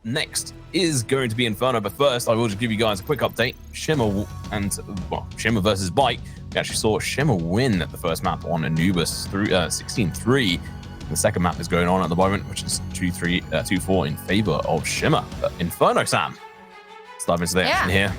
next is going to be Inferno, but first I will just give you guys a quick update. Shimmer Shimmer versus Bite. We actually saw Shimmer win the first map on Anubis through 16-3. The second map is going on at the moment, which is 2-4 in favor of Shimmer. But Inferno, Sam, let's dive into the action here.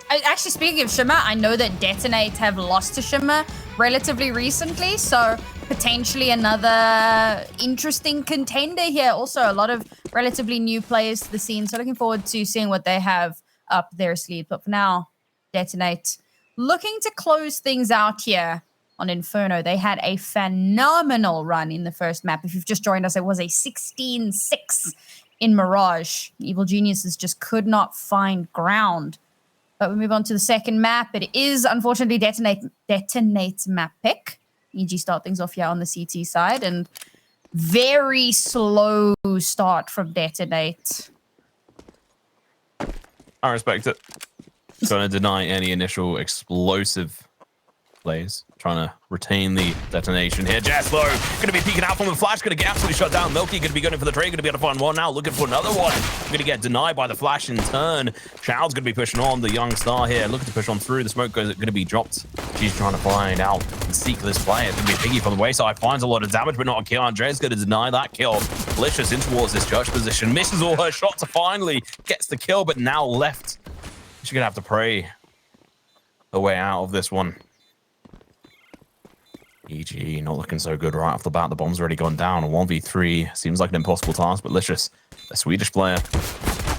Actually, speaking of Shimmer, I know that Detonate have lost to Shimmer relatively recently, so potentially another interesting contender here. Also, a lot of relatively new players to the scene, so looking forward to seeing what they have up their sleeve. But for now, Detonate looking to close things out here on Inferno. They had a phenomenal run in the first map. If you've just joined us, it was a 16-6 in Mirage. Evil Geniuses just could not find ground. But we move on to the second map. It is, unfortunately, Detonate's map pick. EG start things off here on the CT side. And very slow start from Detonate. I respect it. Trying to deny any initial explosive plays. Trying to retain the detonation here. Jess, though, going to be peeking out from the flash. Going to get absolutely shut down. Milky going to be going for the trade. Going to be able to find one now. Looking for another one. Going to get denied by the flash in turn. Child's going to be pushing on. The young star here looking to push on through. The smoke going to be dropped. She's trying to find out and seek this player. It's going to be Piggy from the wayside. Finds a lot of damage, but not a kill. Andrea's going to deny that kill. Malicious in towards this church position. Misses all her shots. Finally gets the kill, but now left. She's going to have to pray her way out of this one. EG not looking so good right off the bat. The bomb's already gone down. A 1v3 seems like an impossible task, but Licious, a Swedish player,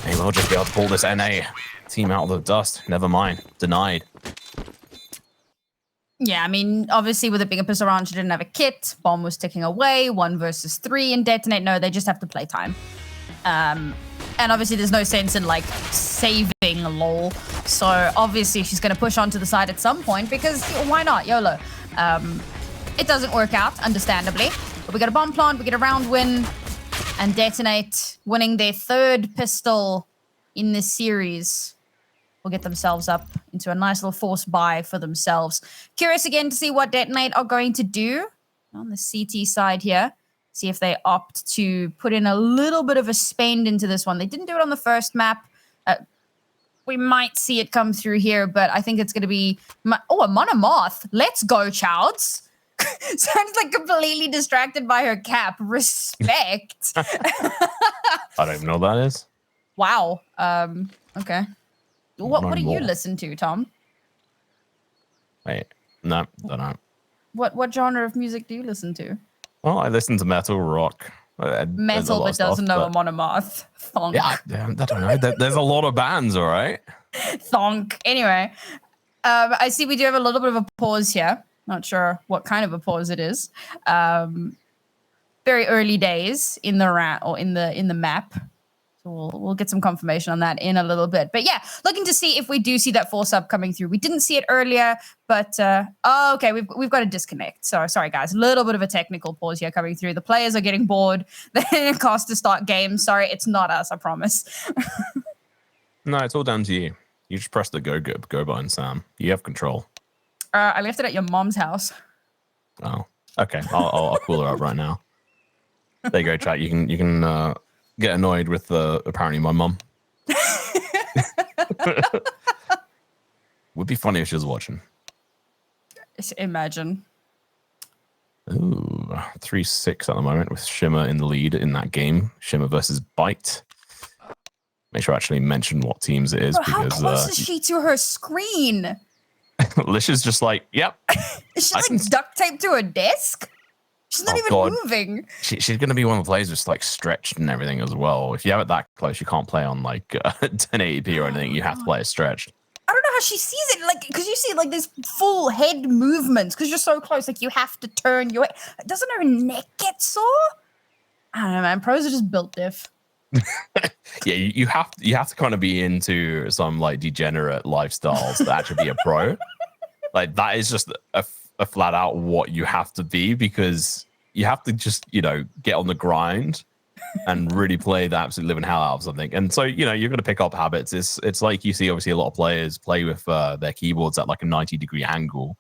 they will just be able to pull this NA team out of the dust. Never mind. Denied. Yeah, I mean, obviously with it being a pistol round, she didn't have a kit. Bomb was ticking away. 1 versus 3 in Detonate. No, they just have to play time. And obviously there's no sense in like saving lol. So obviously she's going to push onto the side at some point because why not? YOLO. It doesn't work out, understandably. But we got a bomb plant, we get a round win, and Detonate winning their 3rd pistol in this series will get themselves up into a nice little force buy for themselves. Curious again to see what Detonate are going to do on the CT side here. See if they opt to put in a little bit of a spend into this one. They didn't do it on the first map. We might see it come through here, but I think it's going to be... a monomoth. Let's go, Childs. Sounds like completely distracted by her cap. Respect. I don't even know what that is. Wow. Okay. What do you listen to, Tom? Wait, no, don't know. What genre of music do you listen to? Well, I listen to metal, rock. Metal, but doesn't know a monomoth. Thonk. Yeah, I don't know. There's a lot of bands, all right? Thonk. Anyway, I see we do have a little bit of a pause here. Not sure what kind of a pause it is. Very early days in the in the map. So we'll get some confirmation on that in a little bit. But yeah, looking to see if we do see that force up coming through. We didn't see it earlier, but okay, we've got a disconnect. So sorry guys, a little bit of a technical pause here coming through. The players are getting bored. They're cast to start games. Sorry, it's not us, I promise. No, it's all down to you. You just press the go button, Sam. You have control. I left it at your mom's house. Oh, okay. I'll pull her up right now. There you go, chat. You can get annoyed with apparently my mum. Would be funny if she was watching. Imagine. Ooh, 3-6 at the moment with Shimmer in the lead in that game. Shimmer versus Bite. Make sure I actually mention what teams it is. Bro, because how close is she to her screen? Lish is just like, yep. Is she like duct taped to her desk? She's not even moving. She's going to be one of the players just like stretched and everything as well. If you have it that close, you can't play on like 1080p or anything. You have to play it stretched. I don't know how she sees it. Like, because you see like this full head movements because you're so close. Like you have to turn your head. Doesn't her neck get sore? I don't know, man. Pros are just built diff. Yeah, you have to kind of be into some like degenerate lifestyles to actually be a pro. Like that is just a flat out what you have to be, because you have to just, get on the grind and really play the absolute living hell out of something. And so, you're going to pick up habits. It's like you see obviously a lot of players play with their keyboards at like a 90-degree angle.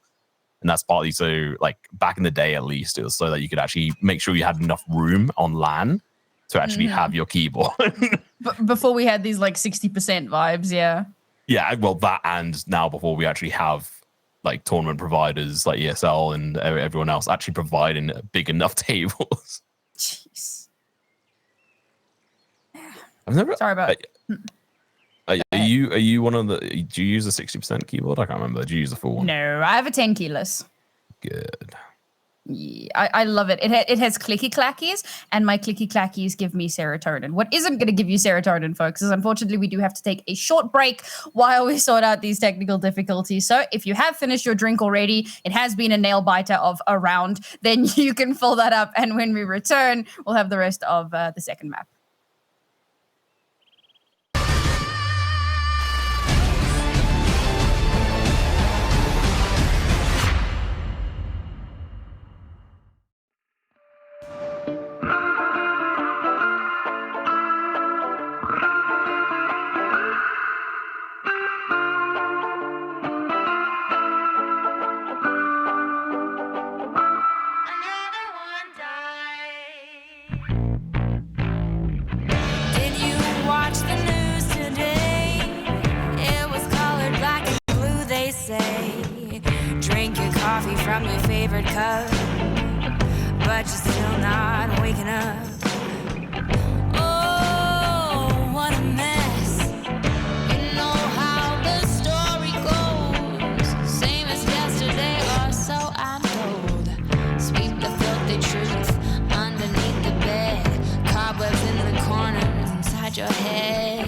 And that's partly so, like back in the day at least, it was so that you could actually make sure you had enough room on LAN to actually have your keyboard. Before we had these like 60% vibes, yeah. Yeah, well, that and now before we actually have like tournament providers like ESL and everyone else actually providing big enough tables. Jeez. I've never. Sorry about. Are you one of the? Do you use a 60% keyboard? I can't remember. Do you use the full one? No, I have a 10 keyless. Good. Yeah, I love it. It has clicky clackies, and my clicky clackies give me serotonin. What isn't going to give you serotonin, folks, is unfortunately we do have to take a short break while we sort out these technical difficulties. So if you have finished your drink already, it has been a nail biter of a round, then you can fill that up. And when we return, we'll have the rest of the second map. Drink your coffee from your favorite cup, but you're still not waking up. Oh, what a mess. You know how the story goes. Same as yesterday, or so I'm told. Sweep the filthy truth underneath the bed. Cobwebs in the corners inside your head.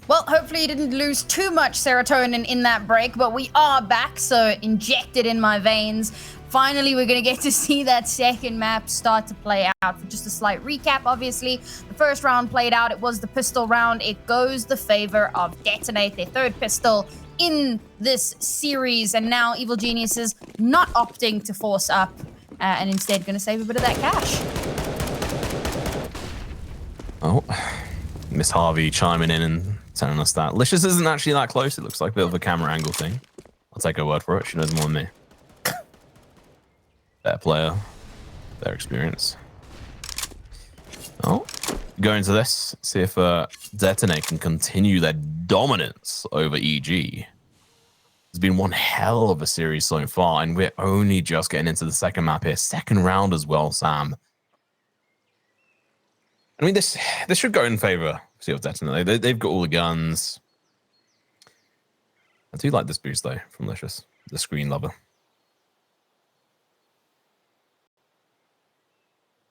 Well, hopefully you didn't lose too much serotonin in that break, but we are back, so inject it in my veins. Finally, we're going to get to see that second map start to play out. For just a slight recap, obviously, the first round played out. It was the pistol round. It goes the favor of Detonate, their third pistol in this series, and now Evil Geniuses not opting to force up and instead going to save a bit of that cash. Oh, Miss Harvey chiming in and telling us that Licious isn't actually that close. It looks like a bit of a camera angle thing. I'll take her word for it. She knows more than me. Better player, better experience. Oh, go into this. See if Detonate can continue their dominance over EG. It's been one hell of a series so far, and we're only just getting into the second map here. Second round as well, Sam. I mean, this should go in favor of Seal Detonate. They've got all the guns. I do like this boost, though, from Licious, the screen lover.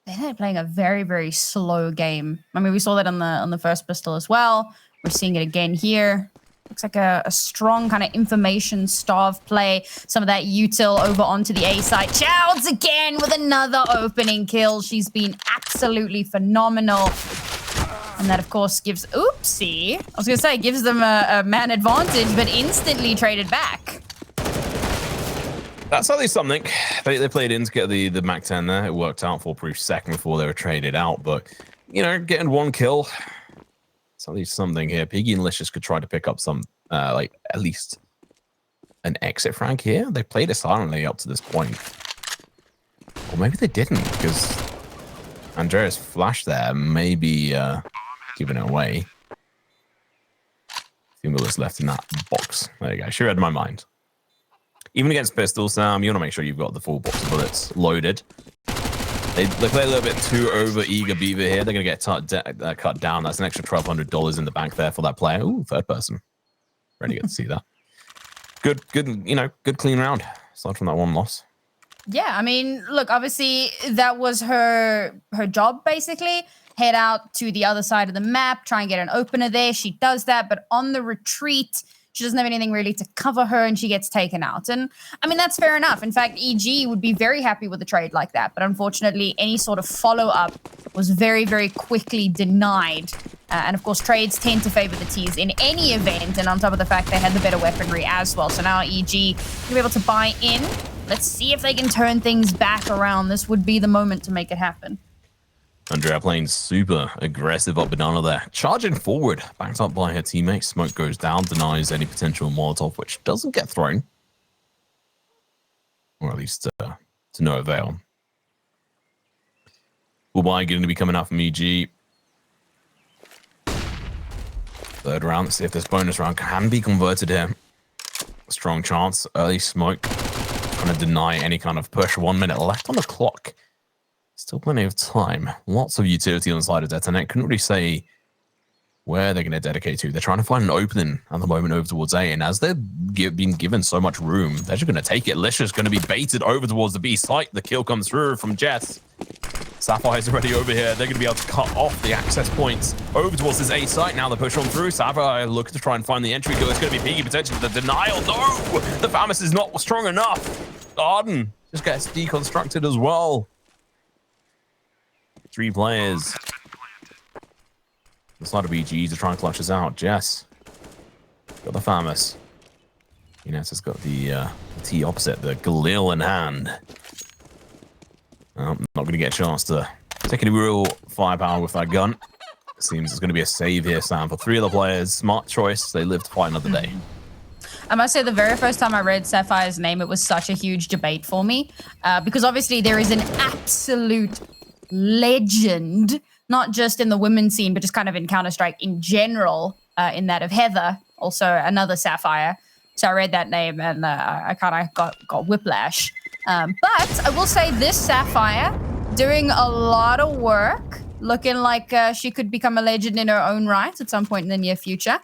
They're playing a very, very slow game. I mean, we saw that on the first pistol as well. We're seeing it again here. Looks like a strong kind of information starve play. Some of that util over onto the A side. Childs again with another opening kill. She's been absolutely phenomenal. And that, of course, gives... Oopsie. I was going to say, gives them a man advantage, but instantly traded back. That's at least something. They played in to get the Mac 10 there. It worked out for a brief second before they were traded out. But, you know, getting one kill... at least something here. Piggy and Licious could try to pick up some, like, at least an exit frag here. They played it silently up to this point. Or maybe they didn't, because Andrea's flash there may be giving it away. A few bullets left in that box. There you go. She read my mind. Even against pistols, Sam, you want to make sure you've got the full box of bullets loaded. They play a little bit too over-eager Beaver here. They're going to get cut down. That's an extra $1,200 in the bank there for that player. Ooh, third person. Really good to see that. Good, you know, good clean round. Aside from that one loss. Yeah, I mean, look, obviously that was her job, basically. Head out to the other side of the map, try and get an opener there. She does that, but on the retreat... she doesn't have anything really to cover her, and she gets taken out. And, I mean, that's fair enough. In fact, EG would be very happy with a trade like that. But unfortunately, any sort of follow-up was very, very quickly denied. And, of course, trades tend to favor the Ts in any event. And on top of the fact they had the better weaponry as well. So now EG will be able to buy in. Let's see if they can turn things back around. This would be the moment to make it happen. Andrea playing super aggressive up banana there. Charging forward, backed up by her teammate. Smoke goes down, denies any potential Molotov, which doesn't get thrown. Or at least to no avail. Bullby going to be coming out from EG. Third round, let's see if this bonus round can be converted here. Strong chance. Early Smoke trying to deny any kind of push. 1 minute left on the clock. Still plenty of time. Lots of utility on the side of Detonate. Couldn't really say where they're going to dedicate to. They're trying to find an opening at the moment over towards A. And as they've been given so much room, they're just going to take it. Licious going to be baited over towards the B site. The kill comes through from Jess. Sapphire's already over here. They're going to be able to cut off the access points over towards this A site. Now they push on through. Sapphire looking to try and find the entry goal. It's going to be Piggy potentially. The denial. No! The Famis is not strong enough. Arden just gets deconstructed as well. 3 players. The side of EG to try and clutch us out. Jess got the Famis. Ines has got the T opposite, the Galil in hand. Not going to get a chance to take any real firepower with that gun. Seems there's going to be a save here, Sam, for 3 other players. Smart choice. They live to fight another day. I must say, the very first time I read Sapphire's name, it was such a huge debate for me. Because obviously there is an absolute legend, not just in the women's scene, but just kind of in Counter-Strike in general, in that of Heather, also another Sapphire. So I read that name and I kind of got whiplash. But I will say this Sapphire doing a lot of work, looking like she could become a legend in her own right at some point in the near future.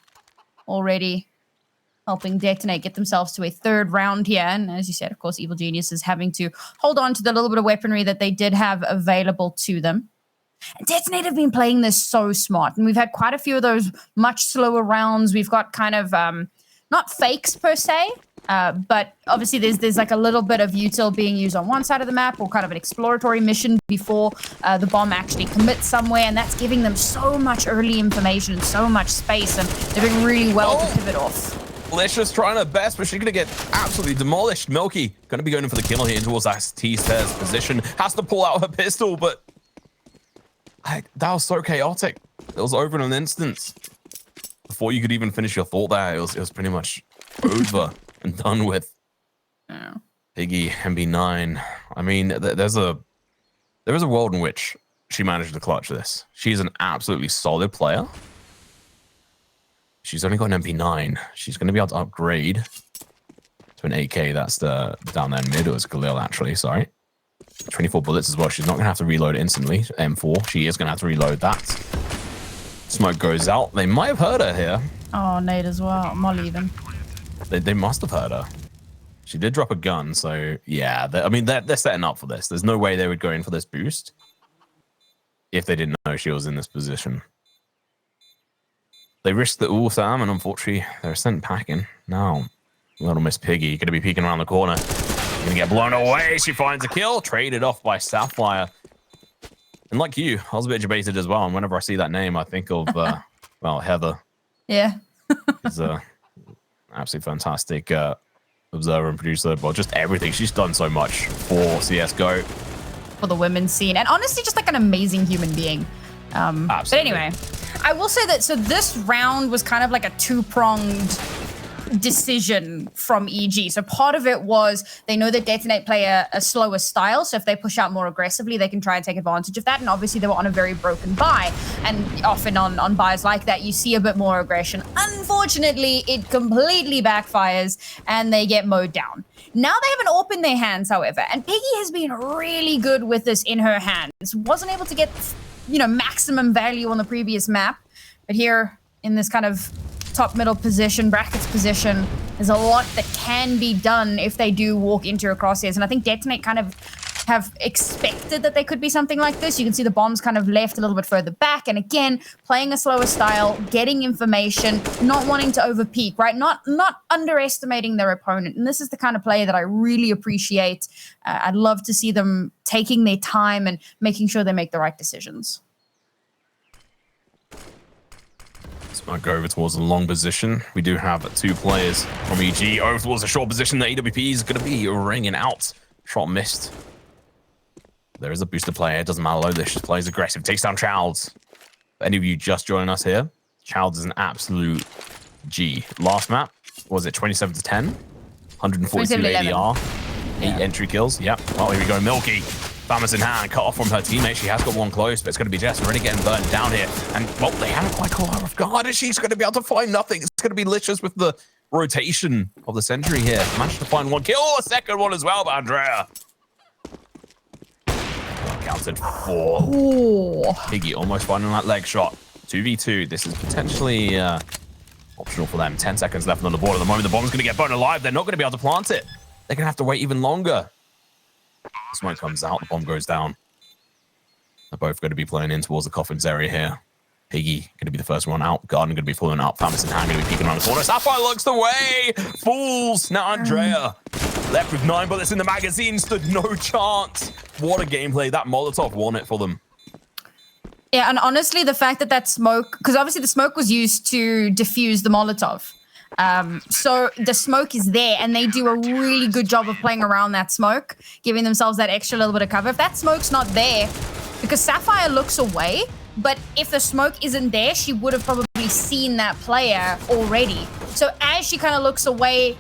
Already helping Detonate get themselves to a 3rd round here. And as you said, of course, Evil Genius is having to hold on to the little bit of weaponry that they did have available to them. And Detonate have been playing this so smart. And we've had quite a few of those much slower rounds. We've got kind of, not fakes per se, but obviously there's like a little bit of util being used on one side of the map or kind of an exploratory mission before the bomb actually commits somewhere. And that's giving them so much early information and so much space. And they're doing really well to pivot off. Licious trying her best, but she's going to get absolutely demolished. Milky going to be going in for the kill here towards that T-stairs position. Has to pull out her pistol, but that was so chaotic. It was over in an instant. Before you could even finish your thought there, it was pretty much over and done with. Oh. Piggy, MB9. I mean, there is a world in which she managed to clutch this. She's an absolutely solid player. She's only got an MP9. She's going to be able to upgrade. to an 8K. That's the down there in mid. It was Khalil, actually. Sorry. 24 bullets as well. She's not going to have to reload instantly. M4. She is going to have to reload that. Smoke goes out. They might have heard her here. Oh, Nate as well. Molly even. They must have heard her. She did drop a gun, so yeah. I mean, they're setting up for this. There's no way they would go in for this boost if they didn't know she was in this position. They risked the Sam, and unfortunately, they're sent packing. Now, little Miss Piggy going to be peeking around the corner. Going to get blown away. She finds a kill. Traded off by Sapphire. And like you, I was a bit debated as well. And whenever I see that name, I think of, well, Heather. Yeah. She's a absolutely fantastic observer and producer. Well, just everything. She's done so much for CSGO. For the women's scene. And honestly, just like an amazing human being. But anyway, I will say that, so this round was kind of like a two-pronged decision from EG. So part of it was they know that Detonate play a slower style, so if they push out more aggressively, they can try and take advantage of that. And obviously they were on a very broken buy, and often on buys like that you see a bit more aggression. Unfortunately, it completely backfires and they get mowed down. Now they have an AWP in their hands, however, and Piggy has been really good with this in her hands. Wasn't able to get, you know, maximum value on the previous map, but here in this kind of top middle position, brackets position, there's a lot that can be done if they do walk into your crosshairs. And I think Detonate kind of have expected that they could be something like this. You can see the bombs kind of left a little bit further back. And again, playing a slower style, getting information, not wanting to overpeak, right? Not underestimating their opponent. And this is the kind of play that I really appreciate. I'd love to see them taking their time and making sure they make the right decisions. Might go over towards the long position. We do have two players from EG over towards the short position. The AWP is going to be ringing out. Shot missed. There is a booster player. It doesn't matter. This just plays aggressive. Takes down Childs. For any of you just joining us here, Childs is an absolute G. Last map, was it 27 to 10? 142 ADR. 8 entry kills. Yep. Oh, here we go. Milky. Thamus in hand, cut off from her teammate. She has got one close, but it's going to be Jess already getting burnt down here. And, well, they haven't quite caught her off guard, and she's going to be able to find nothing. It's going to be Licious with the rotation of the century here. Managed to find one kill. Oh, a second one as well, but Andrea. Counted 4. Ooh. Piggy almost finding that leg shot. 2v2. This is potentially optional for them. 10 seconds left on the board at the moment. The bomb's going to get burnt alive. They're not going to be able to plant it. They're going to have to wait even longer. Smoke comes out, the bomb goes down. They're both going to be playing in towards the coffins area here. Piggy going to be the first one out. Garden going to be following out. Thamus in hand going to be peeking around the corner. Sapphire looks the way. Fools. Now Andrea left with 9 bullets in the magazine. Stood no chance. What a gameplay. That Molotov won it for them. Yeah, and honestly, the fact that smoke, because obviously the smoke was used to diffuse the Molotov. So the smoke is there, and they do a really good job of playing around that smoke, giving themselves that extra little bit of cover. If that smoke's not there, because Sapphire looks away, but if the smoke isn't there, she would have probably seen that player already. So as she kind of looks away,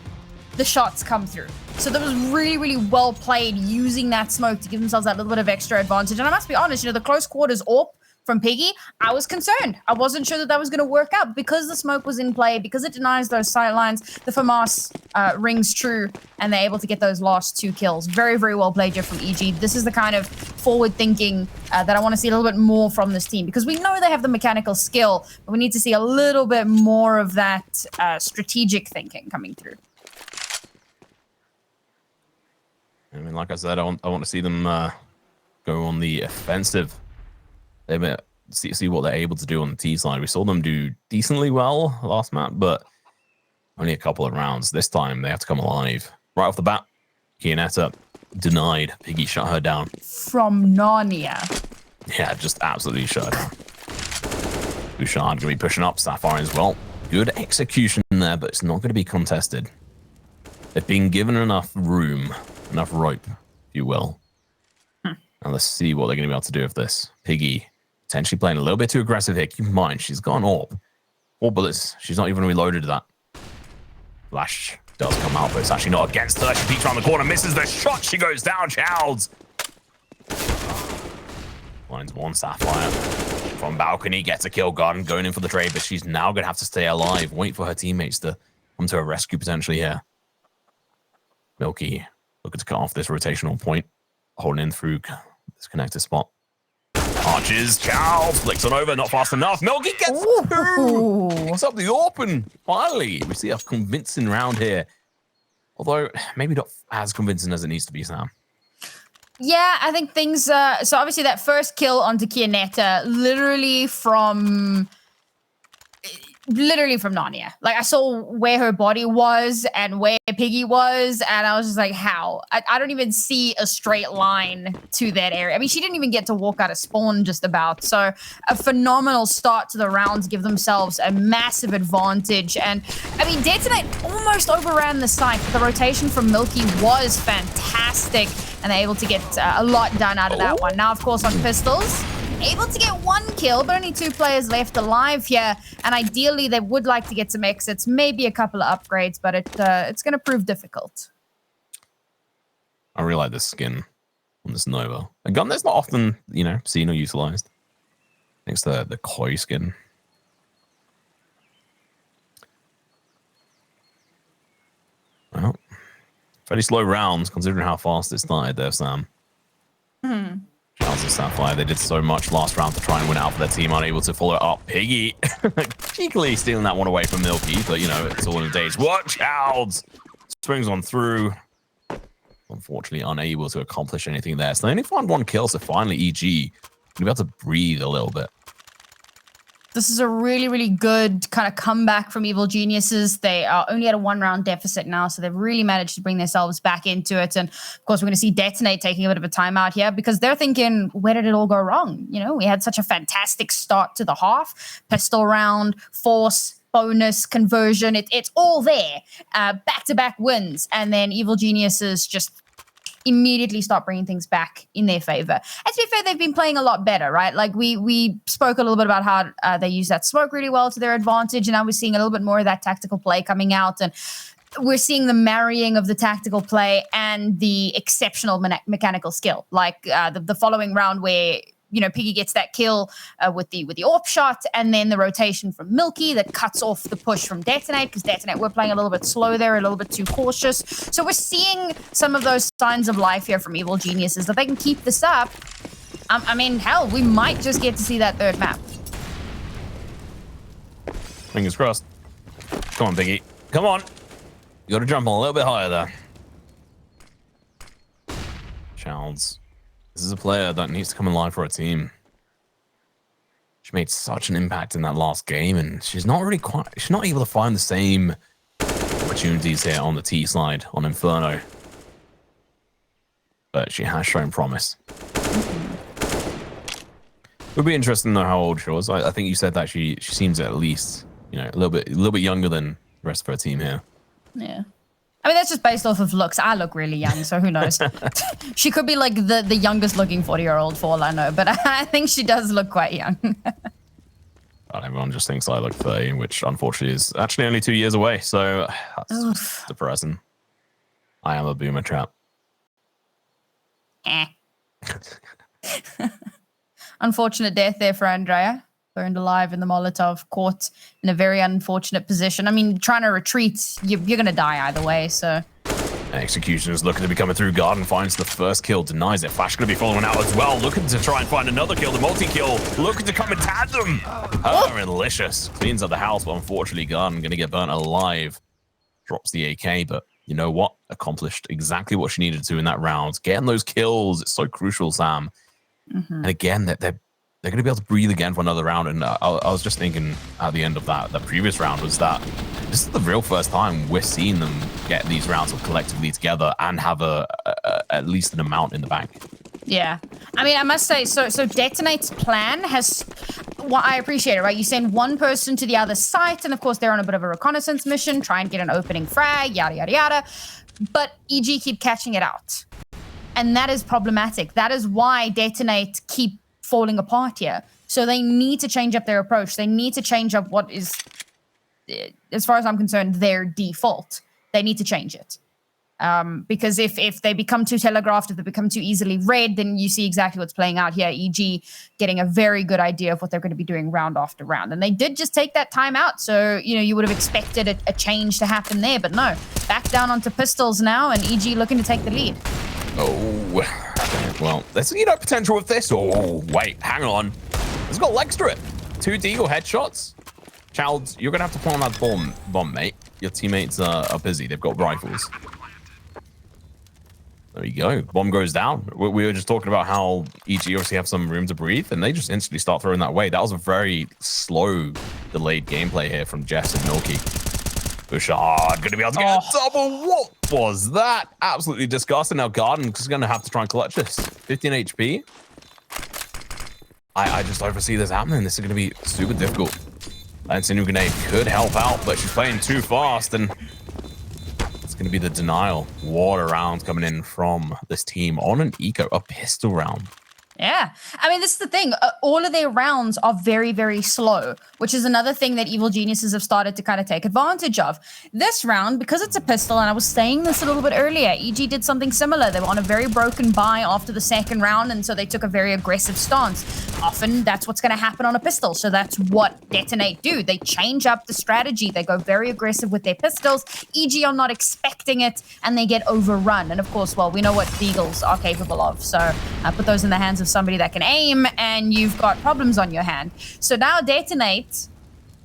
the shots come through. So that was really, really well played, using that smoke to give themselves that little bit of extra advantage. And I must be honest, you know, the close quarters AWP from Piggy, I was concerned. I wasn't sure that was going to work out because the smoke was in play, because it denies those sight lines. The FAMAS rings true, and they're able to get those last 2 kills. Very, very well played here from EG. This is the kind of forward thinking that I want to see a little bit more from this team, because we know they have the mechanical skill, but we need to see a little bit more of that strategic thinking coming through. I mean, like I said, I want to see them go on the offensive. They see what they're able to do on the T side. We saw them do decently well last map, but only a couple of rounds. This time, they have to come alive. Right off the bat, Kianetta denied. Piggy shut her down. From Narnia. Yeah, just absolutely shut her down. Bouchard going to be pushing up. Sapphire as well. Good execution there, but it's not going to be contested. They've been given enough room, enough rope, if you will. And let's see what they're going to be able to do with this. Piggy potentially playing a little bit too aggressive here. Keep in mind, she's gone AWP. 4 bullets. She's not even reloaded that. Flash does come out, but it's actually not against her. She peeks around the corner, misses the shot. She goes down. Childs finds one. Sapphire from balcony gets a kill. Garden going in for the trade, but she's now going to have to stay alive. Wait for her teammates to come to her rescue potentially here. Milky looking to cut off this rotational point, holding in through this connector spot. Arches, Chow, flicks on over, not fast enough. Milky gets through. Picks up the open. Finally, we see a convincing round here. Although, maybe not as convincing as it needs to be, Sam. Yeah, I think things... so obviously that first kill onto Kianetta, literally from Narnia. Like, I saw where her body was and where Piggy was, and I was just like, how? I don't even see a straight line to that area. I mean, she didn't even get to walk out of spawn just about. So a phenomenal start to the rounds, give themselves a massive advantage. And, I mean, Detonate almost overran the site. The rotation from Milky was fantastic, and they're able to get a lot done out of that one. Now, of course, on pistols, able to get 1 kill, but only 2 players left alive here. And ideally, they would like to get some exits, maybe a couple of upgrades, but it's going to prove difficult. I really like this skin on this Nova. A gun that's not often, you know, seen or utilized. I think it's the Koi skin. Well, fairly slow rounds considering how fast it started there, Sam. Charles and Sapphire, they did so much last round to try and win out for their team, unable to follow it up. Piggy cheekily stealing that one away from Milky, but you know, it's all in the days. Watch out! Swings on through. Unfortunately, unable to accomplish anything there. So they only found 1 kill, so finally EG will be able to breathe a little bit. This is a really, really good kind of comeback from Evil Geniuses. They are only at a 1-round deficit now, so they've really managed to bring themselves back into it. And, of course, we're going to see Detonate taking a bit of a timeout here because they're thinking, where did it all go wrong? You know, we had such a fantastic start to the half. Pistol round, force, bonus, conversion. It's all there. Back-to-back wins. And then Evil Geniuses just immediately start bringing things back in their favor. And to be fair, they've been playing a lot better, right? Like we spoke a little bit about how they use that smoke really well to their advantage, and now we're seeing a little bit more of that tactical play coming out, and we're seeing the marrying of the tactical play and the exceptional mechanical skill. Like the following round where, you know, Piggy gets that kill with the AWP shot, and then the rotation from Milky that cuts off the push from Detonate, because Detonate were playing a little bit slow there, a little bit too cautious. So we're seeing some of those signs of life here from Evil Geniuses. If they can keep this up, I mean, hell, we might just get to see that 3rd map. Fingers crossed. Come on, Piggy. Come on. You got to jump a little bit higher there. Childs. This is a player that needs to come alive for a team. She made such an impact in that last game, and she's not able to find the same opportunities here on the T slide on Inferno. But she has shown promise. It would be interesting to know how old she was. I think you said that she seems at least, you know, a little bit younger than the rest of her team here. Yeah. I mean, that's just based off of looks. I look really young, so who knows? She could be like the youngest looking 40-year-old for all I know, but I think she does look quite young. Everyone just thinks I look 30, which unfortunately is actually only 2 years away, so that's depressing. I am a boomer trap. Unfortunate death there for Andrea. Burned alive in the Molotov, caught in a very unfortunate position. I mean, trying to retreat, you're going to die either way, so... Executioner's looking to be coming through. Garden finds the first kill, denies it. Flash going to be following out as well, looking to try and find another kill. The multi-kill, looking to come in tandem. Her and Licious cleans up the house, but unfortunately, Garden going to get burnt alive. Drops the AK, but you know what? Accomplished exactly what she needed to in that round. Getting those kills, it's so crucial, Sam. And again, they're going to be able to breathe again for another round. And I was just thinking at the end of the previous round was that this is the real first time we're seeing them get these rounds collectively together and have at least an amount in the bank. Yeah. I mean, I must say, so Detonate's plan has, well, I appreciate it, right? You send one person to the other site, and of course they're on a bit of a reconnaissance mission, try and get an opening frag, yada, yada, yada. But EG keep catching it out. And that is problematic. That is why Detonate keep falling apart here. So they need to change up their approach. They need to change up what is, as far as I'm concerned, their default. They need to change it. Because if they become too telegraphed, if they become too easily read, then you see exactly what's playing out here. EG getting a very good idea of what they're going to be doing round after round. And they did just take that time out. So, you would have expected a change to happen there. But no, back down onto pistols now, and EG looking to take the lead. Oh, well, there's, potential with this. Oh, wait, hang on. It's got legs to it. 2 deagle headshots. Childs, you're going to have to plant that bomb, mate. Your teammates are busy. They've got rifles. There you go. Bomb goes down. We were just talking about how EG obviously have some room to breathe, and they just instantly start throwing that way. That was a very slow, delayed gameplay here from Jess and Milky. Bouchard going to be able to get a double. What was that? Absolutely disgusting. Now Garden is going to have to try and clutch this. 15 HP. I just oversee this happening. This is going to be super difficult. And Sinu Grenade could help out, but she's playing too fast, and it's going to be the denial. Water round coming in from this team on an eco, a pistol round. Yeah. I mean, this is the thing. All of their rounds are very, very slow, which is another thing that Evil Geniuses have started to kind of take advantage of. This round, because it's a pistol, and I was saying this a little bit earlier, EG did something similar. They were on a very broken buy after the second round, and so they took a very aggressive stance. Often, that's what's going to happen on a pistol. So that's what Detonate do. They change up the strategy. They go very aggressive with their pistols. EG are not expecting it, and they get overrun. And of course, well, we know what Deagles are capable of. So put those in the hands of somebody that can aim, and you've got problems on your hand. So now Detonate,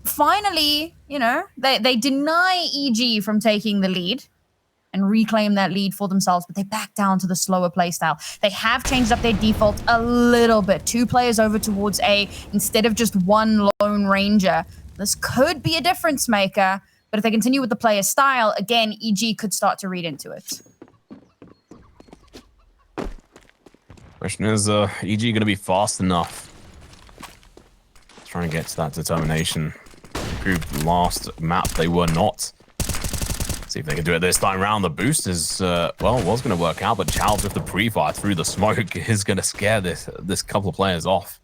finally, they deny EG from taking the lead and reclaim that lead for themselves, but they back down to the slower playstyle. They have changed up their default a little bit. 2 players over towards A instead of just 1 lone ranger. This could be a difference maker, but if they continue with the player style, again, EG could start to read into it. Question is, EG going to be fast enough? Try and get to that determination. Improved last map, they were not. See if they can do it this time round. The boost is, was going to work out, but Childs with the pre-fire through the smoke is going to scare this couple of players off.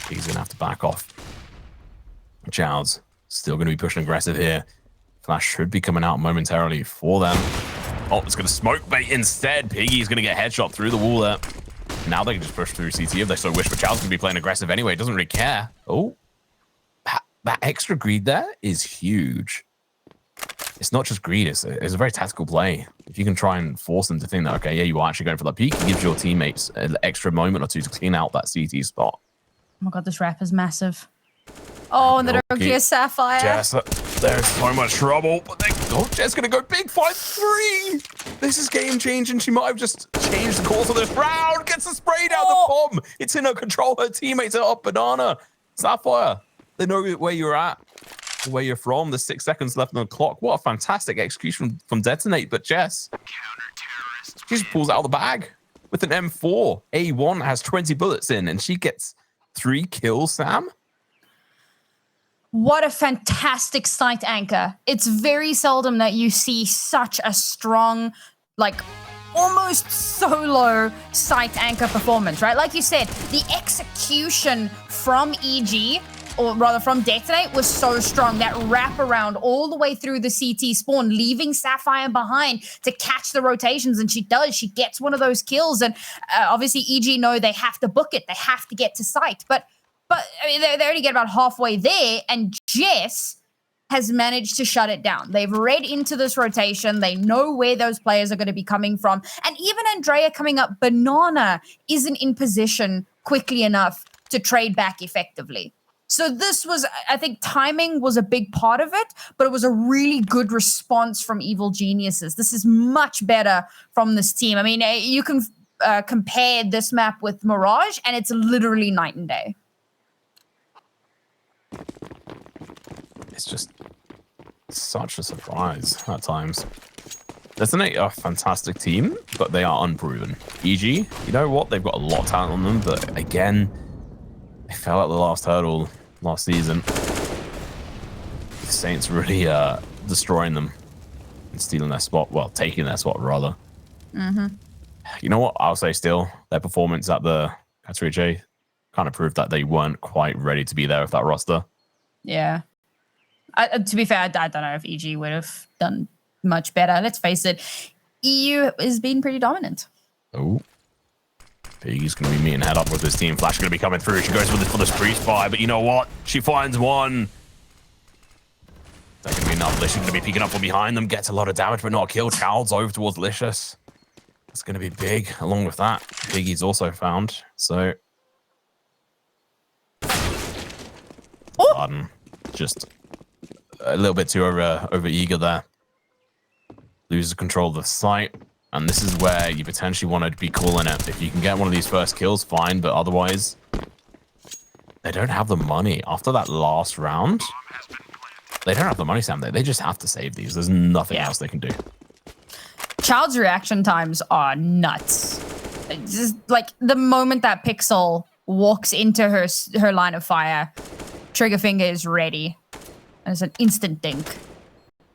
He's going to have to back off. Childs still going to be pushing aggressive here. Flash should be coming out momentarily for them. Oh, it's going to smoke bait instead. Piggy's going to get headshot through the wall there. Now they can just push through CT if they so wish, but Child's going to be playing aggressive anyway. Doesn't really care. Oh, that extra greed there is huge. It's not just greed. It's a very tactical play. If you can try and force them to think that, okay, yeah, you are actually going for that peak, it gives your teammates an extra moment or two to clean out that CT spot. Oh my god, this wrap is massive. Oh, and they don't get Sapphire. Jess, there's so much trouble. But Jess going to go big 5-3. This is game changing. She might have just changed the course of this round. Gets the spray down the bomb. It's in her control. Her teammates are up banana. Sapphire, they know where you're at, where you're from. There's 6 seconds left on the clock. What a fantastic execution from Detonate. But Jess, she just pulls out of the bag with an M4. A1 has 20 bullets in, and she gets 3 kills, Sam. What a fantastic sight anchor. It's very seldom that you see such a strong, almost solo sight anchor performance, right? Like you said, the execution from EG, or rather from Detonate, was so strong. That wraparound all the way through the CT spawn, leaving Sapphire behind to catch the rotations, and she does. She gets one of those kills, and obviously EG know they have to book it. They have to get to sight, but I mean, they only get about halfway there, and Jess has managed to shut it down. They've read into this rotation. They know where those players are going to be coming from. And even Andrea coming up banana isn't in position quickly enough to trade back effectively. So this was, I think timing was a big part of it, but it was a really good response from Evil Geniuses. This is much better from this team. I mean, you can compare this map with Mirage, and it's literally night and day. It's just such a surprise at times. Detonate are a fantastic team, but they are unproven. EG, you know what? They've got a lot of talent on them, but again, they fell at the last hurdle last season. The Saints really destroying them and stealing their spot. Well, taking their spot, rather. Mm-hmm. You know what? I'll say still, their performance at the S3 kind of proved that they weren't quite ready to be there with that roster. Yeah. To be fair, I don't know if EG would have done much better. Let's face it, EU has been pretty dominant. Oh. Piggy's going to be meeting head up with his team. Flash going to be coming through. She goes for this freeze fire, but you know what? She finds one. That's going to be enough. Licious going to be peeking up from behind them. Gets a lot of damage, but not a kill. Child's over towards Licious. It's going to be big. Along with that, Piggy's also found. So... Garden. Just a little bit too over eager there. Loses control of the site. And this is where you potentially want to be calling it. If you can get one of these first kills, fine. But otherwise, they don't have the money. After that last round, they don't have the money, Sam. They just have to save these. There's nothing else they can do. Child's reaction times are nuts. It's just like the moment that Pixel walks into her line of fire, trigger finger is ready. And it's an instant dink.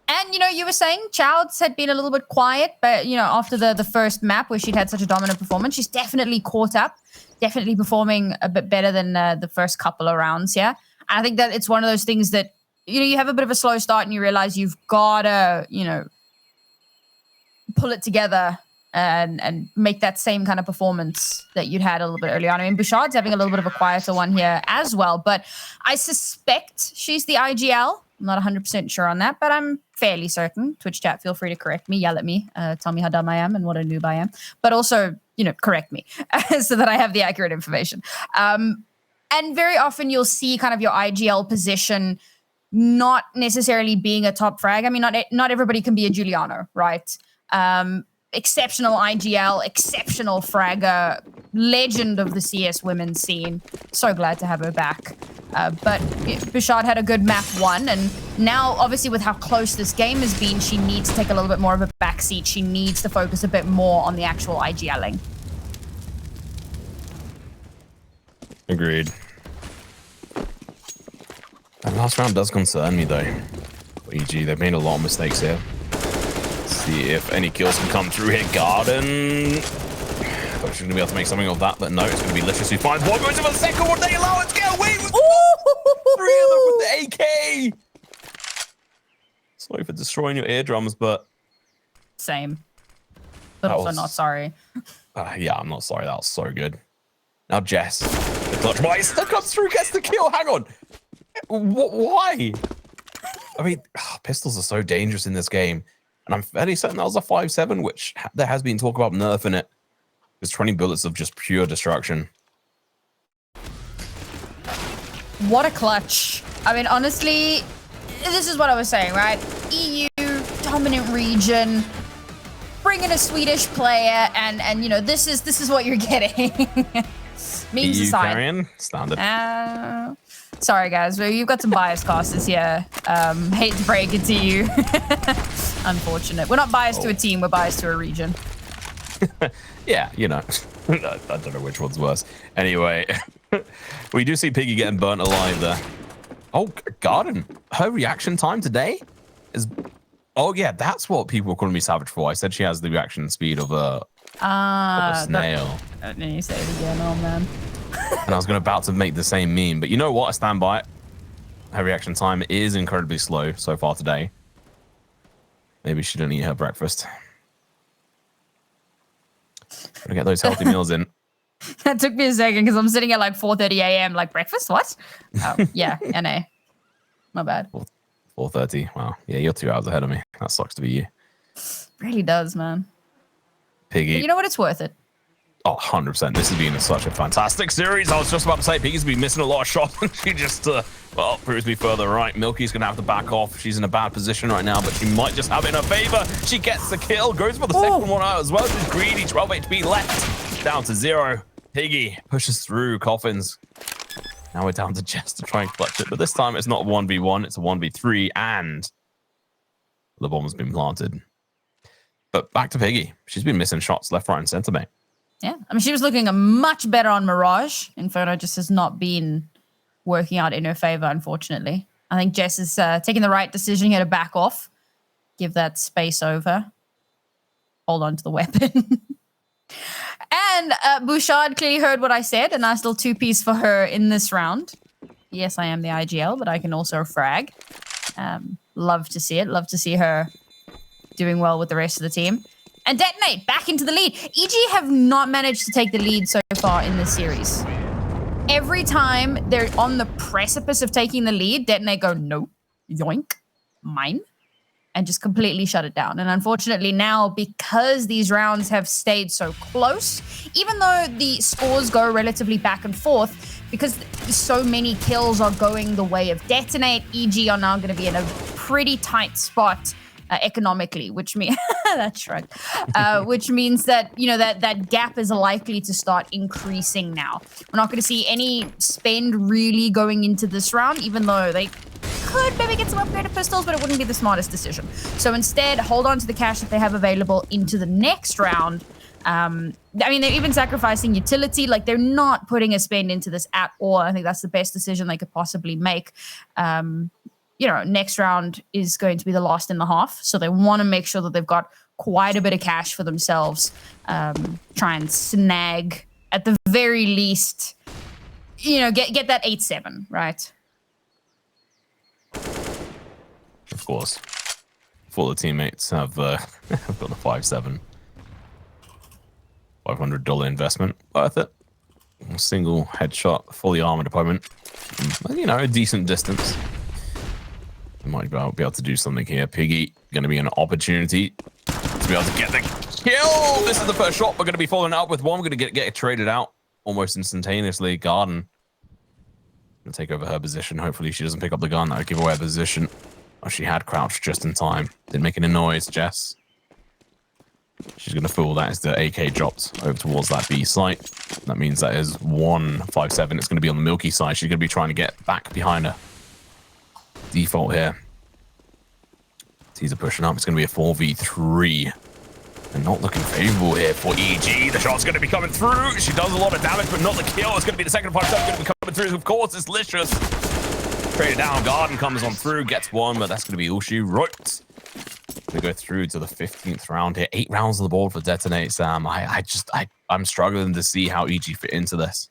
And, you know, you were saying Childs had been a little bit quiet, but, you know, after the first map where she'd had such a dominant performance, she's definitely caught up, definitely performing a bit better than the first couple of rounds, yeah? And I think that it's one of those things that, you know, you have a bit of a slow start and you realize you've got to, you know, pull it together and make that same kind of performance that you'd had a little bit earlier on. I mean, Bouchard's having a little bit of a quieter one here as well, but I suspect she's the IGL. I'm not 100% sure on that, but I'm fairly certain. Twitch chat, feel free to correct me, yell at me, tell me how dumb I am and what a noob I am, but also, you know, correct me so that I have the accurate information. And very often you'll see kind of your IGL position not necessarily being a top frag. I mean, not everybody can be a Giuliano, right? Exceptional IGL, exceptional fragger, legend of the CS women's scene. So glad to have her back. But Bouchard had a good map 1, and now, obviously, with how close this game has been, she needs to take a little bit more of a backseat. She needs to focus a bit more on the actual IGLing. Agreed. That last round does concern me, though. EG, they've made a lot of mistakes here. See if any kills can come through here. Garden. Thought she was going to be able to make something of that, but no, it's going to be Licious who finds one. Goes for the second one. They allow it to get away with 3 of them with the AK. Sorry for destroying your eardrums, but... Same. But also not sorry. Yeah, I'm not sorry. That was so good. Now Jess, the clutch meister comes through, gets the kill. Hang on. Why? I mean, pistols are so dangerous in this game. And I'm fairly certain that was a 5.7, which there has been talk about nerfing it. There's 20 bullets of just pure destruction. What a clutch. I mean, honestly, this is what I was saying, right? EU, dominant region, bring in a Swedish player, and you know, this is what you're getting. Memes EU aside. carrying? Standard. Sorry, guys. Well, you've got some biased casters here. Hate to break it to you. Unfortunate. We're not biased to a team. We're biased to a region. Yeah, you know. I don't know which one's worse. Anyway, we do see Piggy getting burnt alive there. Oh, Garden. Her reaction time today is... Oh, yeah, that's what people were calling me savage for. I said she has the reaction speed of a snail. Didn't you say it again? Oh, man. And I was about to make the same meme, but you know what? I stand by it. Her reaction time is incredibly slow so far today. Maybe she didn't eat her breakfast. Gotta get those healthy meals in. That took me a second because I'm sitting at like 4:30 a.m. Like, breakfast? What? Oh, yeah, NA. My bad. 4:30. Wow. Yeah, you're 2 hours ahead of me. That sucks to be you. Really does, man. Piggy. But you know what? It's worth it. Oh, 100%. This has been such a fantastic series. I was just about to say, Piggy's been missing a lot of shots, and she just, well, proves me further right. Milky's going to have to back off. She's in a bad position right now, but she might just have it in her favor. She gets the kill, goes for the second one out as well. She's greedy. 12 HP left, down to 0. Piggy pushes through Coffins. Now we're down to Jess to try and clutch it, but this time it's not a 1v1, it's a 1v3, and the bomb has been planted. But back to Piggy. She's been missing shots left, right, and center, mate. Yeah, I mean, she was looking much better on Mirage. Inferno just has not been working out in her favor, unfortunately. I think Jess is taking the right decision here to back off, give that space over, hold on to the weapon. And Bouchard clearly heard what I said. A nice little 2-piece for her in this round. Yes, I am the IGL, but I can also frag. Love to see it. Love to see her doing well with the rest of the team. And Detonate back into the lead. EG have not managed to take the lead so far in this series. Every time they're on the precipice of taking the lead, Detonate go, no, yoink, mine, and just completely shut it down. And unfortunately now, because these rounds have stayed so close, even though the scores go relatively back and forth, because so many kills are going the way of Detonate, EG are now going to be in a pretty tight spot economically, which means that shrug, which means that that gap is likely to start increasing now. We're not going to see any spend really going into this round, even though they could maybe get some upgraded pistols, but it wouldn't be the smartest decision. So instead, hold on to the cash that they have available into the next round. I mean, they're even sacrificing utility. Like, they're not putting a spend into this at all. I think that's the best decision they could possibly make. Next round is going to be the last in the half. So they want to make sure that they've got quite a bit of cash for themselves. Try and snag, at the very least, get that 8-7, right? Of course. All the teammates have got the 5-7. $500 investment. Worth it. A single headshot, fully armored opponent. A decent distance. Might be able to do something here. Piggy, going to be an opportunity to be able to get the kill. This is the first shot. We're going to be following up with one. We're going to get it traded out almost instantaneously. Garden going to take over her position. Hopefully she doesn't pick up the gun. That would give away her position. Oh, she had crouched just in time. Didn't make any noise, Jess. She's going to fool that as the AK dropped over towards that B site. That means that is 1-5-7. It's going to be on the Milky side. She's going to be trying to get back behind her. Default here. Teaser pushing up. It's going to be a 4v3. And not looking favorable here for EG. The shot's going to be coming through. She does a lot of damage, but not the kill. It's going to be the second 5-7 going to be coming through. Of course, it's Licious. Traded down. Garden comes on through, gets one, but that's going to be all she wrote. We go through to the 15th round here. 8 rounds on the board for Detonate, Sam. I'm struggling to see how EG fit into this.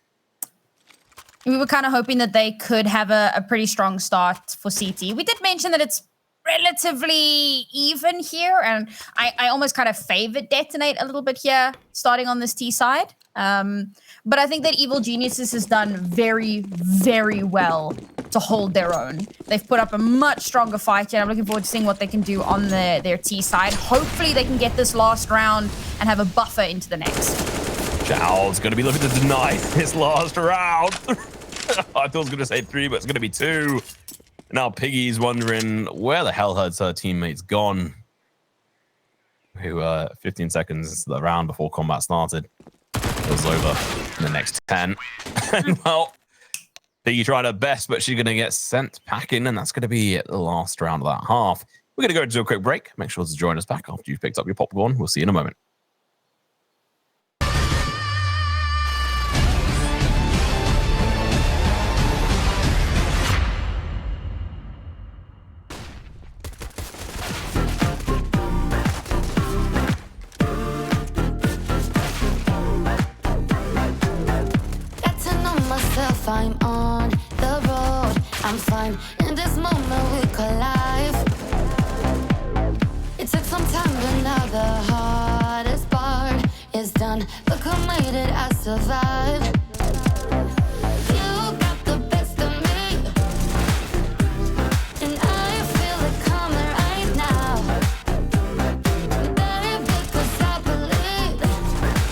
We were kind of hoping that they could have a pretty strong start for CT. We did mention that it's relatively even here, and I almost kind of favored Detonate a little bit here, starting on this T side. But I think that Evil Geniuses has done very, very well to hold their own. They've put up a much stronger fight here. I'm looking forward to seeing what they can do on their T side. Hopefully they can get this last round and have a buffer into the next. Chow's going to be looking to deny his last round. I thought I was going to say 3, but it's going to be 2. Now Piggy's wondering where the hell has her teammates gone. Who 15 seconds into the round before combat started. It was over in the next 10. And well, Piggy tried her best, but she's going to get sent packing, and that's going to be the last round of that half. We're going to go into a quick break. Make sure to join us back after you've picked up your popcorn. We'll see you in a moment. I'm on the road, I'm fine. In this moment we collide. It took some time, but now the hardest part is done. Look, I made it, I survived. You got the best of me, and I feel it coming right now. Baby, 'cause I believe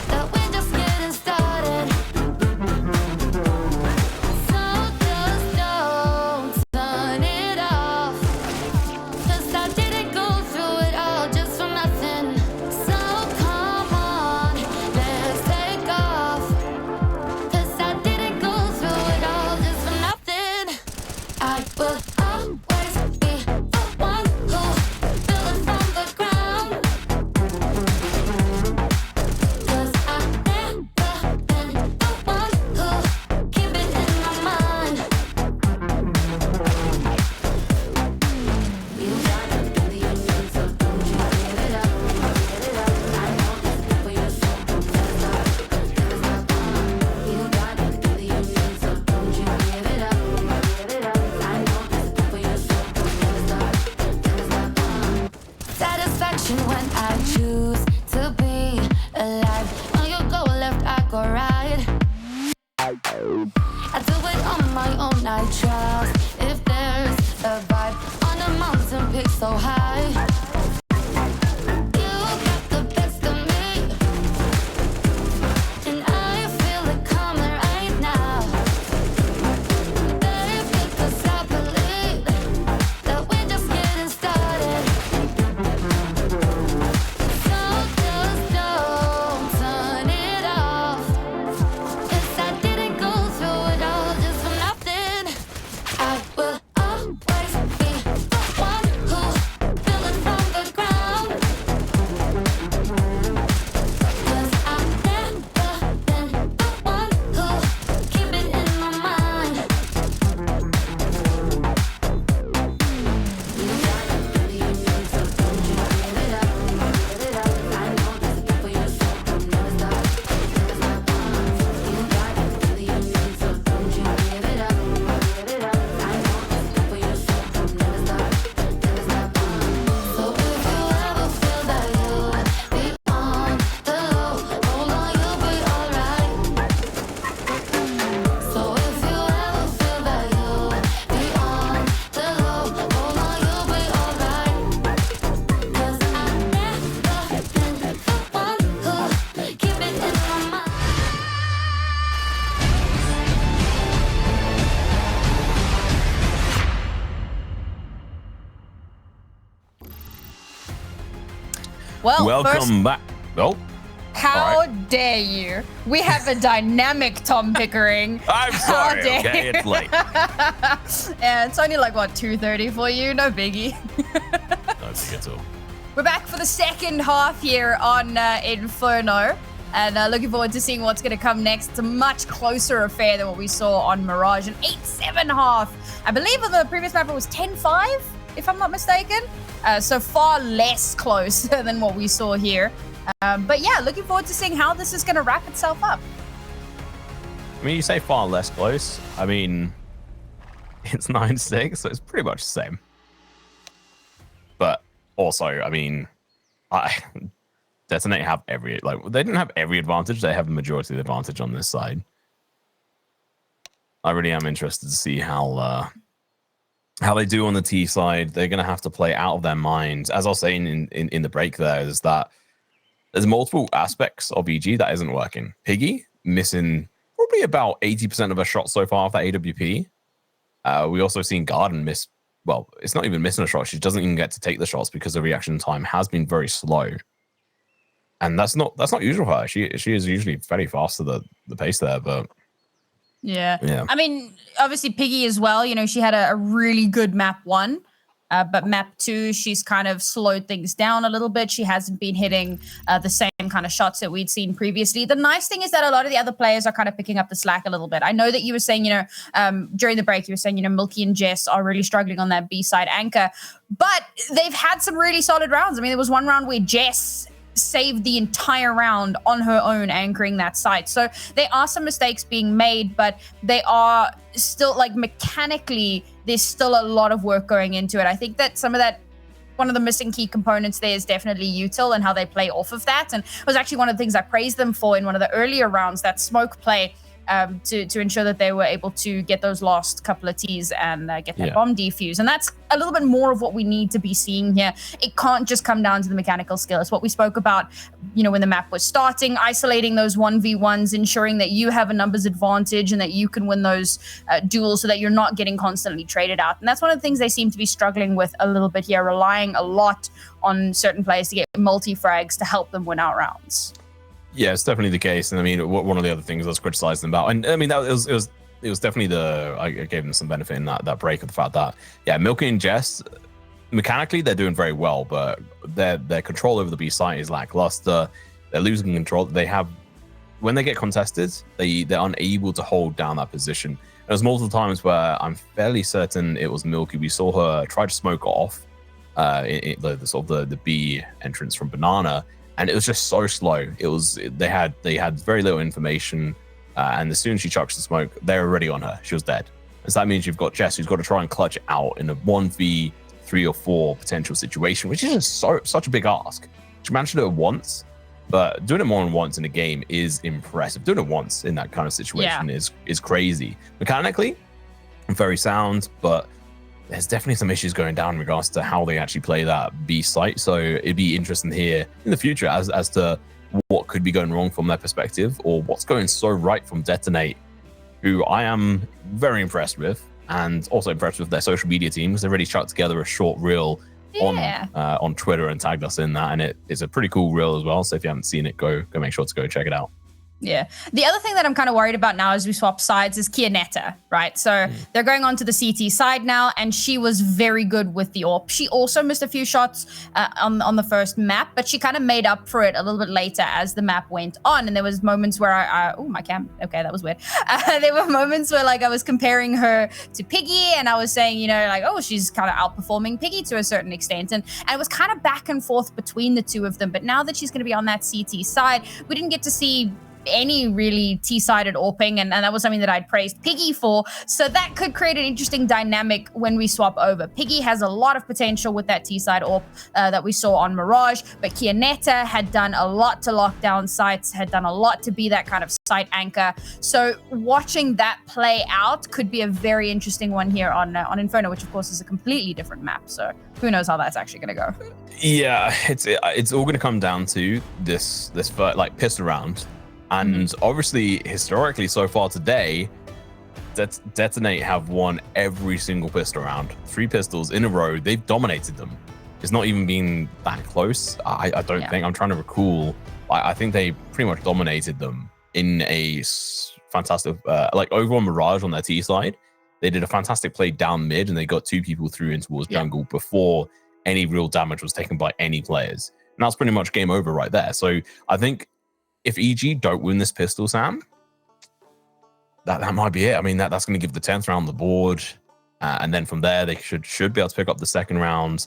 that we're just getting started. so high. You got the best of me, and I feel it coming right now. Baby, 'cause I believe that we're just getting started. So just don't turn it off, 'cause I didn't go through it all just for nothing. I will always be the one who built it from the ground, 'cause I've never been the one who keep it in my mind. You got it, baby, you need to don't you give it up, give it up. I know there's a for your soul, don't never stop, never stop. You got it, baby, you need to don't you give it up, give it up. I know there's a for your soul, don't never stop, never stop. So if you ever feel that you be on the low, hold on, you'll be alright. So if you ever feel that you be on the low, hold on, you'll be alright. 'Cause I've never been the one who keep it in my mind. Well, Welcome first, back. Oh, how all right. dare you? We have a dynamic Tom Pickering. I'm sorry. dare Okay, it's late. And it's only like, what, 2:30 for you? No biggie. Don't forget to. We're back for the second half here on Inferno. And looking forward to seeing what's going to come next. It's a much closer affair than what we saw on Mirage. An 8-7 half. I believe on the previous map it was 10-5, if I'm not mistaken. So far less close than what we saw here. But yeah, looking forward to seeing how this is going to wrap itself up. I mean, you say far less close. I mean, it's 9-6, so it's pretty much the same. But also, I mean, Detonate have every, like, they didn't have every advantage. They have the majority of the advantage on this side. I really am interested to see how they do on the T side. They're going to have to play out of their minds. As I was saying in the break there, is that there's multiple aspects of EG that isn't working. Piggy missing probably about 80% of her shots so far off that AWP. We also seen Garden miss, well, it's not even missing a shot. She doesn't even get to take the shots because the reaction time has been very slow. And that's not usual for her. She is usually very fast to the pace there, but yeah. I mean, obviously Piggy as well. You know, she had a really good map 1, but map 2, she's kind of slowed things down a little bit. She hasn't been hitting the same kind of shots that we'd seen previously. The nice thing is that a lot of the other players are kind of picking up the slack a little bit. I know that you were saying, you know, during the break, you were saying, you know, Milky and Jess are really struggling on that B side anchor, but they've had some really solid rounds. I mean, there was one round where Jess saved the entire round on her own anchoring that site. So there are some mistakes being made, but they are still, like, mechanically, there's still a lot of work going into it. I think that some of that, one of the missing key components there is definitely util and how they play off of that. And it was actually one of the things I praised them for in one of the earlier rounds, that smoke play, to ensure that they were able to get those last couple of Ts and get that bomb defuse. And that's a little bit more of what we need to be seeing here. It can't just come down to the mechanical skill. It's what we spoke about, you know, when the map was starting, isolating those 1v1s, ensuring that you have a numbers advantage and that you can win those duels so that you're not getting constantly traded out. And that's one of the things they seem to be struggling with a little bit here, relying a lot on certain players to get multi-frags to help them win out rounds. yeah, it's definitely the case. And I mean, one of the other things I was criticizing them about, and I mean, that it was definitely I gave them some benefit in that break of the fact that, yeah, Milky and Jess, mechanically, they're doing very well, but their control over the B site is lackluster. They're losing control. They have, when they get contested, they're unable to hold down that position. There's multiple times where I'm fairly certain it was Milky. We saw her try to smoke off the B entrance from Banana, and it was just so slow. It was they had very little information, and as soon as she chucks the smoke, they're already on her. She was dead. And so that means you've got Jess, who's got to try and clutch it out in a 1v3 or 4 potential situation, which is just such a big ask. She managed to do it once, but doing it more than once in a game is impressive. Doing it once in that kind of situation is crazy. Mechanically, very sound, but there's definitely some issues going down in regards to how they actually play that B site. So it'd be interesting to hear in the future as to what could be going wrong from their perspective, or what's going so right from Detonate, who I am very impressed with, and also impressed with their social media team, because they've already shot together a short reel on Twitter and tagged us in that, and it's a pretty cool reel as well. So if you haven't seen it, go make sure to go check it out. Yeah. The other thing that I'm kind of worried about now as we swap sides is Kianetta, right? So they're going on to the CT side now, and she was very good with the AWP. She also missed a few shots on the first map, but she kind of made up for it a little bit later as the map went on. And there was moments where oh, my cam. Okay, that was weird. There were moments where like I was comparing her to Piggy, and I was saying, you know, like, oh, she's kind of outperforming Piggy to a certain extent. And it was kind of back and forth between the two of them. But now that she's going to be on that CT side, we didn't get to see any really T-sided AWPing, and that was something that I'd praised Piggy for. So that could create an interesting dynamic when we swap over. Piggy has a lot of potential with that T-side AWP that we saw on Mirage, but Kianetta had done a lot to lock down sites, had done a lot to be that kind of site anchor. So watching that play out could be a very interesting one here on Inferno, which of course is a completely different map. So who knows how that's actually going to go. Yeah, it's all going to come down to this like pistol round. And obviously, historically, so far today, Detonate have won every single pistol round. 3 pistols in a row. They've dominated them. It's not even been that close. I don't think. I'm trying to recall. I think they pretty much dominated them in a fantastic, like over on Mirage on their T side. They did a fantastic play down mid, and they got 2 people through in towards jungle before any real damage was taken by any players. And that's pretty much game over right there. So I think if EG don't win this pistol, Sam, that might be it. I mean, that's going to give the 10th round the board. And then from there, they should be able to pick up the second round.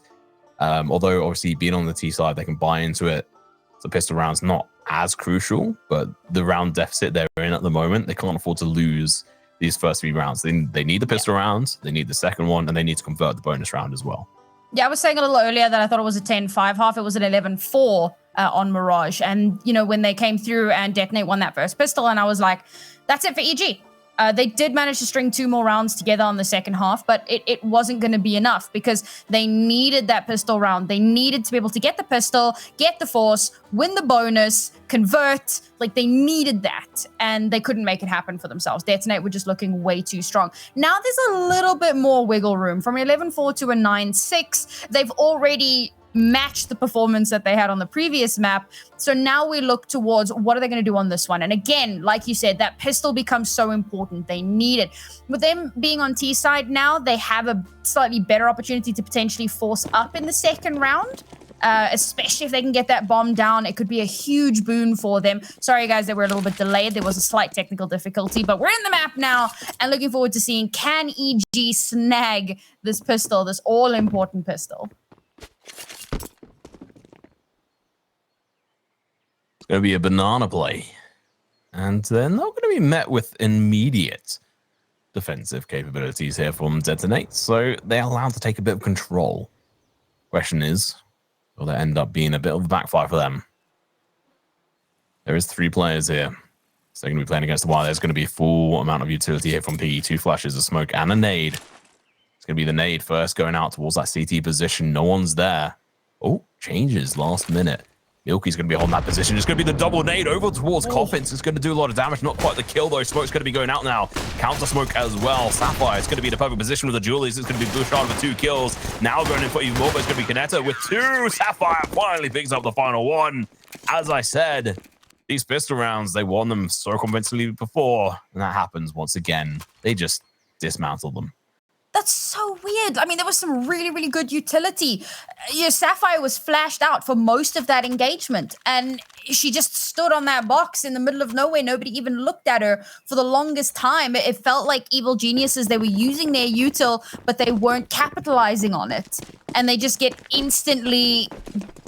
Although, obviously, being on the T side, they can buy into it. So pistol round's not as crucial, but the round deficit they're in at the moment, they can't afford to lose these first 3 rounds. They need the pistol round, they need the second one, and they need to convert the bonus round as well. Yeah, I was saying a little earlier that I thought it was a 10-5 half. It was an 11-4 on Mirage. And, you know, when they came through and Detonate won that first pistol, and I was like, that's it for EG. They did manage to string 2 more rounds together on the second half, but it wasn't going to be enough because they needed that pistol round. They needed to be able to get the pistol, get the force, win the bonus, convert. Like, they needed that, and they couldn't make it happen for themselves. Detonate were just looking way too strong. Now there's a little bit more wiggle room. From 11-4 to a 9-6, they've already matched the performance that they had on the previous map. So now we look towards what are they going to do on this one? And again, like you said, that pistol becomes so important. They need it. With them being on T side now, they have a slightly better opportunity to potentially force up in the second round. Especially if they can get that bomb down. It could be a huge boon for them. Sorry, guys, they were a little bit delayed. There was a slight technical difficulty, but we're in the map now and looking forward to seeing, can EG snag this pistol, this all-important pistol? It's going to be a banana play. And they're not going to be met with immediate defensive capabilities here from Detonate, so they're allowed to take a bit of control. Question is, will that end up being a bit of a backfire for them? There is 3 players here. So they're going to be playing against the wire. There's going to be a full amount of utility here from Piggy. 2 flashes, a smoke, and a nade. It's going to be the nade first going out towards that CT position. No one's there. Oh, changes last minute. Milky's going to be holding that position. It's going to be the double nade over towards Coffins. It's going to do a lot of damage. Not quite the kill, though. Smoke's going to be going out now. Counter smoke as well. Sapphire is going to be in a perfect position with the Julies. It's going to be Bouchard with 2 kills. Now going in for even more, but it's going to be Canetta with 2. Sapphire finally picks up the final one. As I said, these pistol rounds, they won them so convincingly before. And that happens once again. They just dismantle them. That's so weird. I mean, there was some really, really good utility. Sapphire was flashed out for most of that engagement, and she just stood on that box in the middle of nowhere. Nobody even looked at her for the longest time. It felt like evil geniuses. They were using their util, but they weren't capitalizing on it. And they just get instantly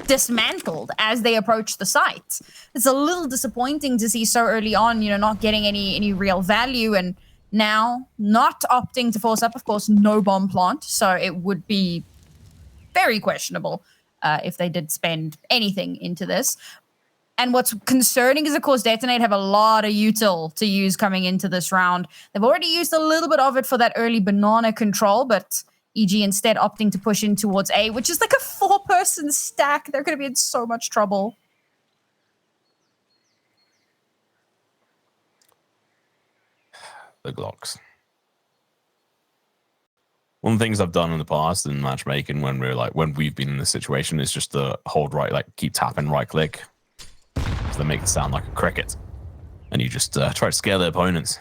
dismantled as they approach the site. It's a little disappointing to see so early on, not getting any real value, and now not opting to force up. Of course, no bomb plant, so it would be very questionable if they did spend anything into this. And what's concerning is, of course, Detonate have a lot of util to use coming into this round. They've already used a little bit of it for that early banana control, but EG instead opting to push in towards A, which is like a 4-person stack. They're going to be in so much trouble. The Glocks. One of the things I've done in the past in matchmaking when we've been in this situation is just to hold right, like keep tapping right click. So they make it sound like a cricket. And you just try to scare the opponents.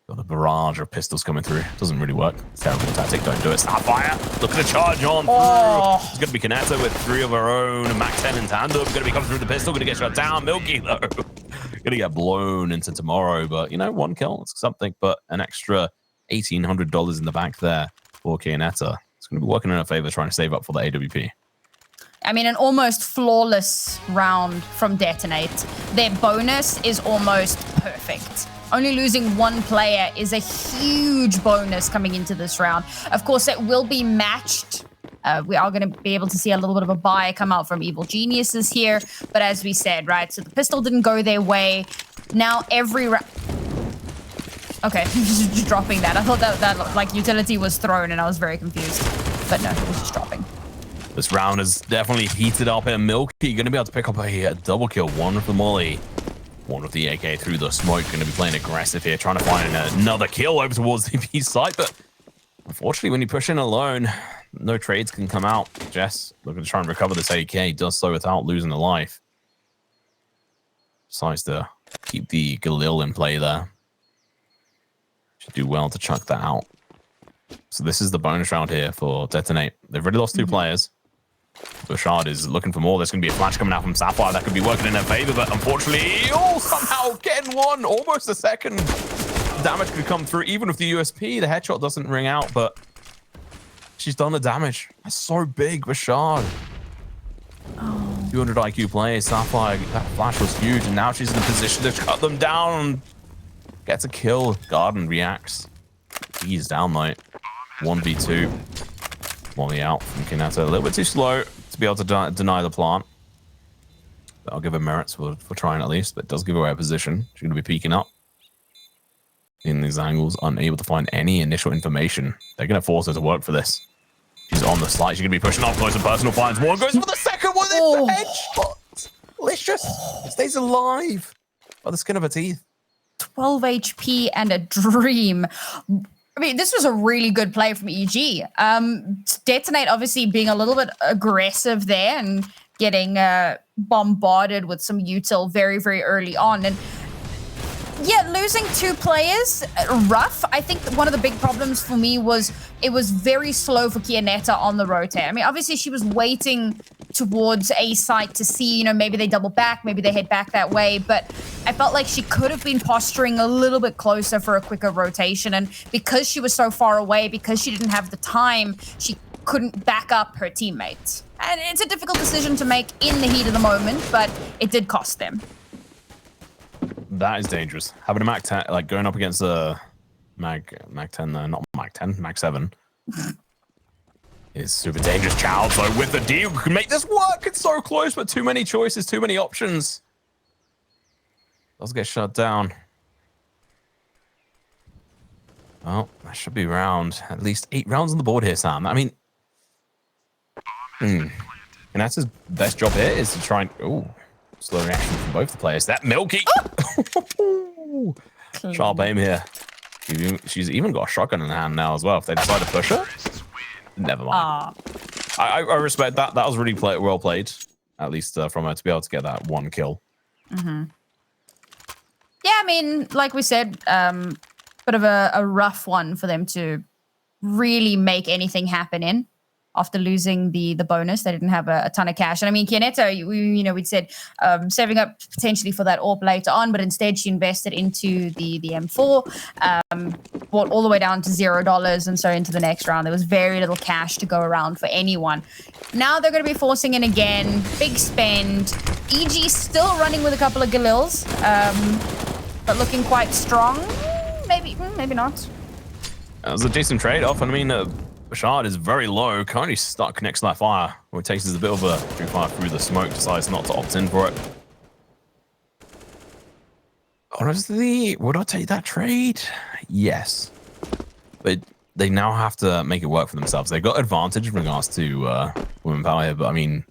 Got a barrage of pistols coming through. Doesn't really work. Terrible tactic. Don't do it. Sapphire. Look at the charge on through. It's going to be Kanata with 3 of her own. Mac 10 in tandem. Going to be coming through the pistol. Going to get shot down. Milky, though. Going to get blown into tomorrow. But, you know, 1 kill. It's something. But an extra $1,800 in the bank there for Kanata. It's going to be working in her favor, trying to save up for the AWP. I mean, an almost flawless round from Detonate. Their bonus is almost perfect. Only losing 1 player is a huge bonus coming into this round. Of course, it will be matched. We are going to be able to see a little bit of a buy come out from Evil Geniuses here. But as we said, right, so the pistol didn't go their way. Now every round... Okay, just dropping that. I thought that like utility was thrown and I was very confused. But no, it was just dropping. This round is definitely heated up here. Milky going to be able to pick up a double kill. 1 with the molly. 1 with the AK through the smoke. Going to be playing aggressive here, trying to find another kill over towards the B site. But unfortunately, when you push in alone, no trades can come out. Jess looking to try and recover this AK. Does so without losing a life. Decides to keep the Galil in play there. Should do well to chuck that out. So this is the bonus round here for Detonate. They've already lost 2 players. Bouchard is looking for more. There's going to be a flash coming out from Sapphire that could be working in their favor, but unfortunately, somehow getting 1, almost a second. Damage could come through, even with the USP. The headshot doesn't ring out, but she's done the damage. That's so big, Bouchard. 200 IQ play, Sapphire, that flash was huge, and now she's in a position to cut them down. Gets a kill. Garden reacts. He's down, though. 1v2. Molly out from Kanata. A little bit too slow to be able to deny the plant. But I'll give her merits for trying at least, but it does give away a position. She's going to be peeking up in these angles, unable to find any initial information. They're going to force her to work for this. She's on the slide. She's going to be pushing off close and personal. Finds 1, goes for the second one. It's a headshot. Delicious. Stays alive by the skin of her teeth. 12 HP and a dream. I mean, this was a really good play from EG. Detonate obviously being a little bit aggressive there and getting bombarded with some util very, very early on. And yeah, losing 2 players, rough. I think one of the big problems for me was it was very slow for Kianetta on the rotate. I mean, obviously she was waiting towards A site to see, you know, maybe they double back, maybe they head back that way. But I felt like she could have been posturing a little bit closer for a quicker rotation. And because she was so far away, because she didn't have the time, she couldn't back up her teammates. And it's a difficult decision to make in the heat of the moment, but it did cost them. That is dangerous. Having a Mac 10, like going up against a Mag 10, not Mag 10, Mag 7. Is super dangerous. Child, so with the deal, can make this work. It's so close, but too many choices, too many options. Does get shut down. Well, that should be round. At least 8 rounds on the board here, Sam. I mean, and that's his best job here is to try and slow reaction from both the players. That Milky. Sharp aim here. She's even got a shotgun in her hand now as well. If they decide to push her, never mind. I respect that. That was really well played, at least from her to be able to get that 1 kill. Yeah, I mean, like we said, bit of a rough one for them to really make anything happen in. After losing the bonus, they didn't have a ton of cash. And I mean, Kianetta, we'd said saving up potentially for that AWP later on, but instead she invested into the M4, bought all the way down to $0, and so into the next round. There was very little cash to go around for anyone. Now they're going to be forcing in again. Big spend. EG still running with a couple of Galils, but looking quite strong. Maybe not. That was a decent trade-off. I mean, Bouchard is very low, currently stuck next to that fire. What it takes is a bit of a fire through the smoke, decides not to opt in for it. Honestly, would I take that trade? Yes. But they now have to make it work for themselves. They got advantage in regards to women power here, but I mean,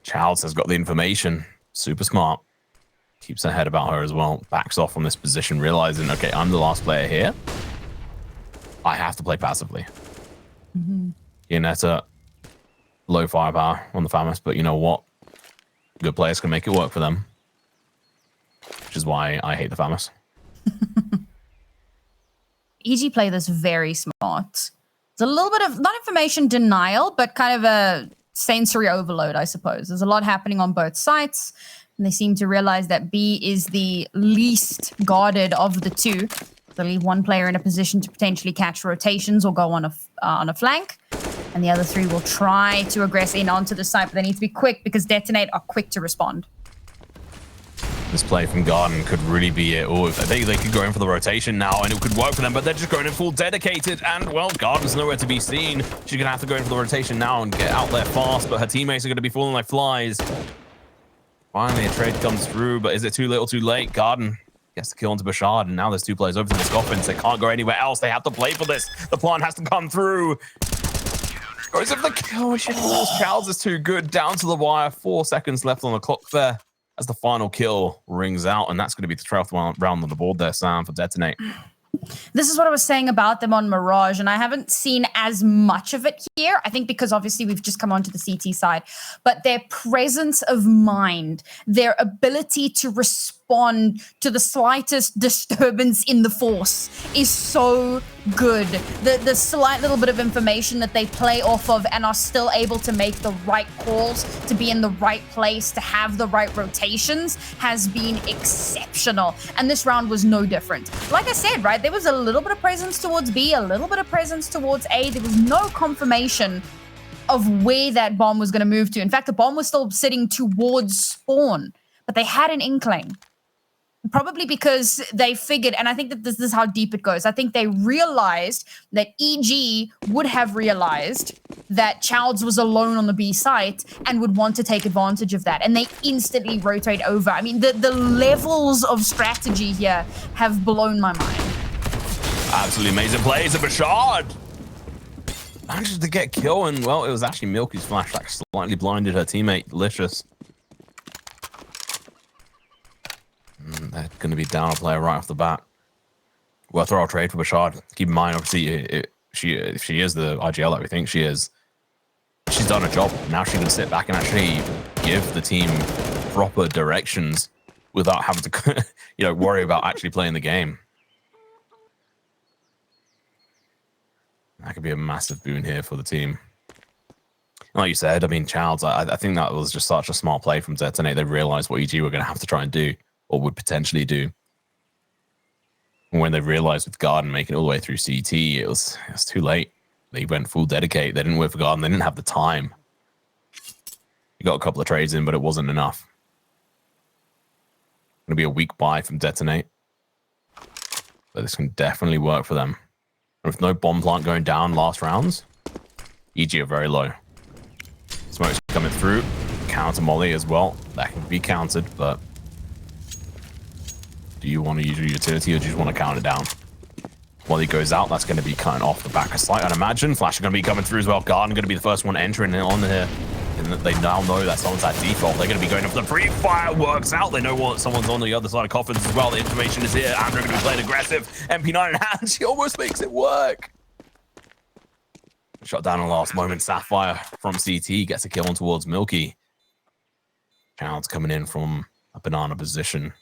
Childs has got the information. Super smart. Keeps her head about her as well. Backs off from this position, realizing, okay, I'm the last player here. I have to play passively. Detonate, low firepower on the Famous, but you know what? Good players can make it work for them. Which is why I hate the Famous. EG play this very smart. It's a little bit of, not information denial, but kind of a sensory overload, I suppose. There's a lot happening on both sides, and they seem to realize that B is the least guarded of the two. They'll leave one player in a position to potentially catch rotations or go on a flank, and the other three will try to aggress in onto the site, but they need to be quick because Detonate are quick to respond. This play from Garden could really be it. Or they could go in for the rotation now, and it could work for them, but they're just going in full dedicated, and, well, Garden's nowhere to be seen. She's going to have to go in for the rotation now and get out there fast, but her teammates are going to be falling like flies. Finally, a trade comes through, but is it too little too late? Garden gets the kill onto Bashard, and now there's two players over to the Scoffins. They can't go anywhere else. They have to play for this. The plan has to come through. Goes for the kill. She falls. Childs is too good. Down to the wire. 4 seconds left on the clock there as the final kill rings out, and that's going to be the 12th round on the board there, Sam, for Detonate. This is what I was saying about them on Mirage, and I haven't seen as much of it here. I think because obviously we've just come onto the CT side, but their presence of mind, their ability to respond to the slightest disturbance in the force is so good. The slight little bit of information that they play off of and are still able to make the right calls, to be in the right place, to have the right rotations has been exceptional. And this round was no different. Like I said, right, there was a little bit of presence towards B, a little bit of presence towards A. There was no confirmation of where that bomb was going to move to. In fact, the bomb was still sitting towards spawn, but they had an inkling. Probably because they figured, and I think that this is how deep it goes. I think they realized that EG would have realized that Childs was alone on the B site and would want to take advantage of that. And they instantly rotate over. I mean, the levels of strategy here have blown my mind. Absolutely amazing plays of Bashard. Managed to get kill, and, well, it was actually Milky's flash that slightly blinded her teammate, Delicious. They're going to be down a player right off the bat. Worth our trade for Bashard. Keep in mind, obviously, if she is the IGL that we think she is, she's done a job. Now she can sit back and actually give the team proper directions without having to, worry about actually playing the game. That could be a massive boon here for the team. Like you said, I mean, Childs, I think that was just such a smart play from Detonate. They realized what EG were going to have to try and do, or would potentially do. And when they realized with Garden making it all the way through CT, it was too late. They went full dedicate. They didn't wait for Garden. They didn't have the time. You got a couple of trades in, but it wasn't enough. Going to be a weak buy from Detonate. But this can definitely work for them. And with no bomb plant going down last rounds, EG are very low. Smoke's coming through. Counter molly as well. That can be countered, but do you want to use your utility or do you just want to count it down? While he goes out, that's going to be cutting off the back of sight, I'd imagine. Flash are going to be coming through as well. Garden going to be the first one entering on here. And they now know that someone's at default. They're going to be going up for the pre-fire. Works out. They know what someone's on the other side of coffins as well. The information is here. Andrew going to be playing aggressive. MP9 in hand. She almost makes it work. Shot down in the last moment. Sapphire from CT gets a kill on towards Milky. Child's coming in from a banana position.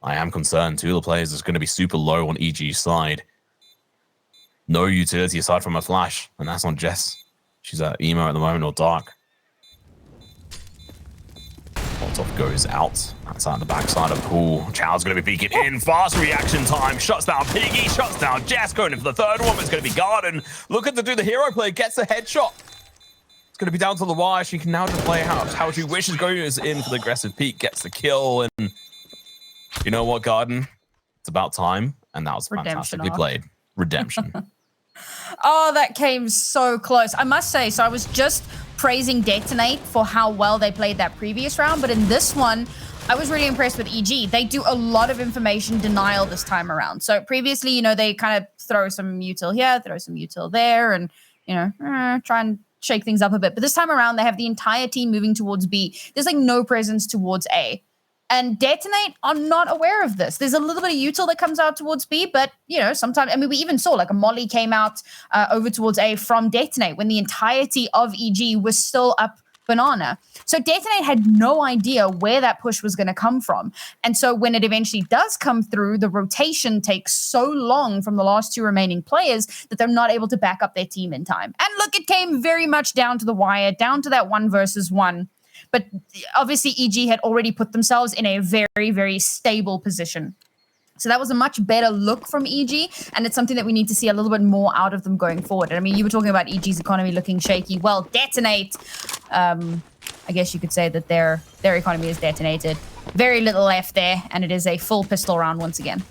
I am concerned. Two of the players is going to be super low on EG's side. No utility aside from a flash, and that's on Jess. She's at emo at the moment, or dark. Molotov goes out. That's out the backside of the pool. Chow's going to be peeking in. Fast reaction time. Shuts down Piggy. Shuts down Jess. Going in for the third one. It's going to be Garden. Looking to do the hero play. Gets a headshot. It's going to be down to the wire. She can now just play how she wishes. Goes in for the aggressive peek. Gets the kill. And you know what, Garden? It's about time. And that was fantastically played. Redemption. Oh, that came so close. I must say, so I was just praising Detonate for how well they played that previous round, but in this one, I was really impressed with EG. They do a lot of information denial this time around. So previously, they kind of throw some util here, throw some util there, and, you know, try and shake things up a bit. But this time around, they have the entire team moving towards B. There's like no presence towards A. And Detonate are not aware of this. There's a little bit of util that comes out towards B, but, you know, sometimes, I mean, we even saw like a molly came out over towards A from Detonate when the entirety of EG was still up banana. So Detonate had no idea where that push was going to come from. And so when it eventually does come through, the rotation takes so long from the last two remaining players that they're not able to back up their team in time. And look, it came very much down to the wire, down to that 1 versus 1. But obviously, EG had already put themselves in a very, very stable position. So that was a much better look from EG, and it's something that we need to see a little bit more out of them going forward. I mean, you were talking about EG's economy looking shaky. Well, Detonate, I guess you could say that their economy is detonated. Very little left there, and it is a full pistol round once again.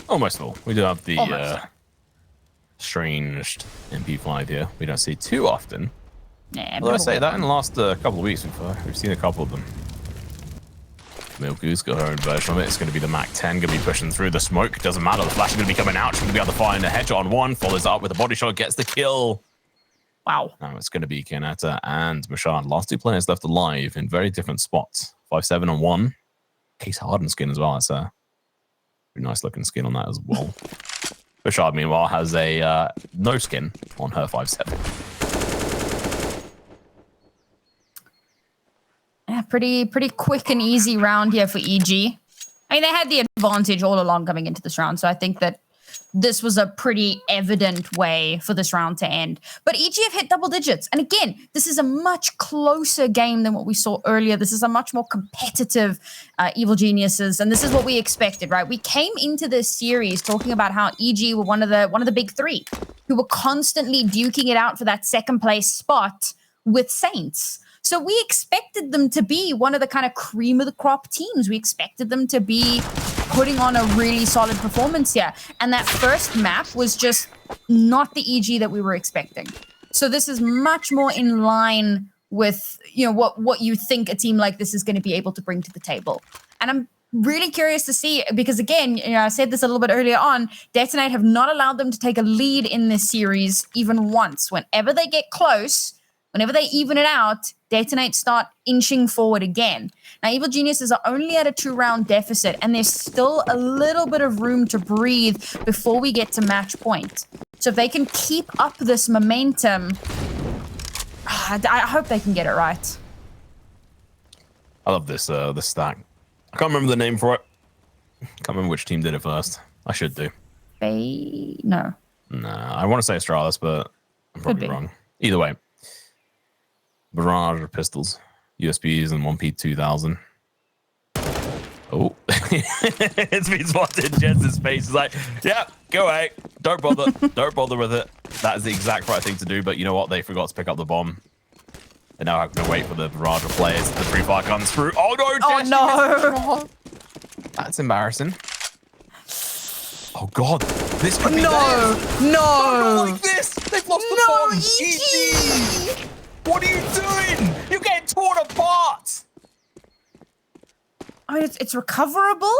Almost full. We do have the strange MP5 here. We don't see too often. Yeah, Although I say that in the last couple of weeks, we've seen a couple of them. Milku's got her own version of it. It's going to be the Mac 10, going to be pushing through the smoke. Doesn't matter. The flash is going to be coming out. She's going to be able to find a headshot on one. Follows up with a body shot, gets the kill. Wow. Now it's going to be Kanata and Mashard. Last two players left alive in very different spots. 5-7 on one. Case Harden skin as well. That's a pretty nice looking skin on that as well. Mashard, meanwhile, has a no skin on her 5-7. Yeah, pretty quick and easy round here for EG. I mean, they had the advantage all along coming into this round, so I think that this was a pretty evident way for this round to end. But EG have hit double digits. And again, this is a much closer game than what we saw earlier. This is a much more competitive Evil Geniuses, and this is what we expected, right? We came into this series talking about how EG were one of the big three who were constantly duking it out for that second place spot with Saints. So we expected them to be one of the kind of cream of the crop teams. We expected them to be putting on a really solid performance here. And that first map was just not the EG that we were expecting. So this is much more in line with, you know, what you think a team like this is going to be able to bring to the table. And I'm really curious to see, because again, you know, I said this a little bit earlier on, Detonate have not allowed them to take a lead in this series even once. Whenever they get close, whenever they even it out, Detonate start inching forward again. Now, Evil Geniuses are only at a 2-round deficit, and there's still a little bit of room to breathe before we get to match point. So if they can keep up this momentum, I hope they can get it right. I love this this stack. I can't remember the name for it. Can't remember which team did it first. I should do. No. Nah, I want to say Astralis, but I'm probably wrong. Either way. Barrage of pistols, USBs, and 1P2000. Oh, it's been spotted. Jess's face is like, yeah, go away. Don't bother. Don't bother with it. That is the exact right thing to do, but you know what? They forgot to pick up the bomb. They're now having to wait for the barrage of players. The free fire comes through. Oh, no, Jess. Oh, no. That's embarrassing. Oh, God. This could be No. Don't go like this. They've lost the bomb. EG. What are you doing? You're getting torn apart. I mean, it's recoverable,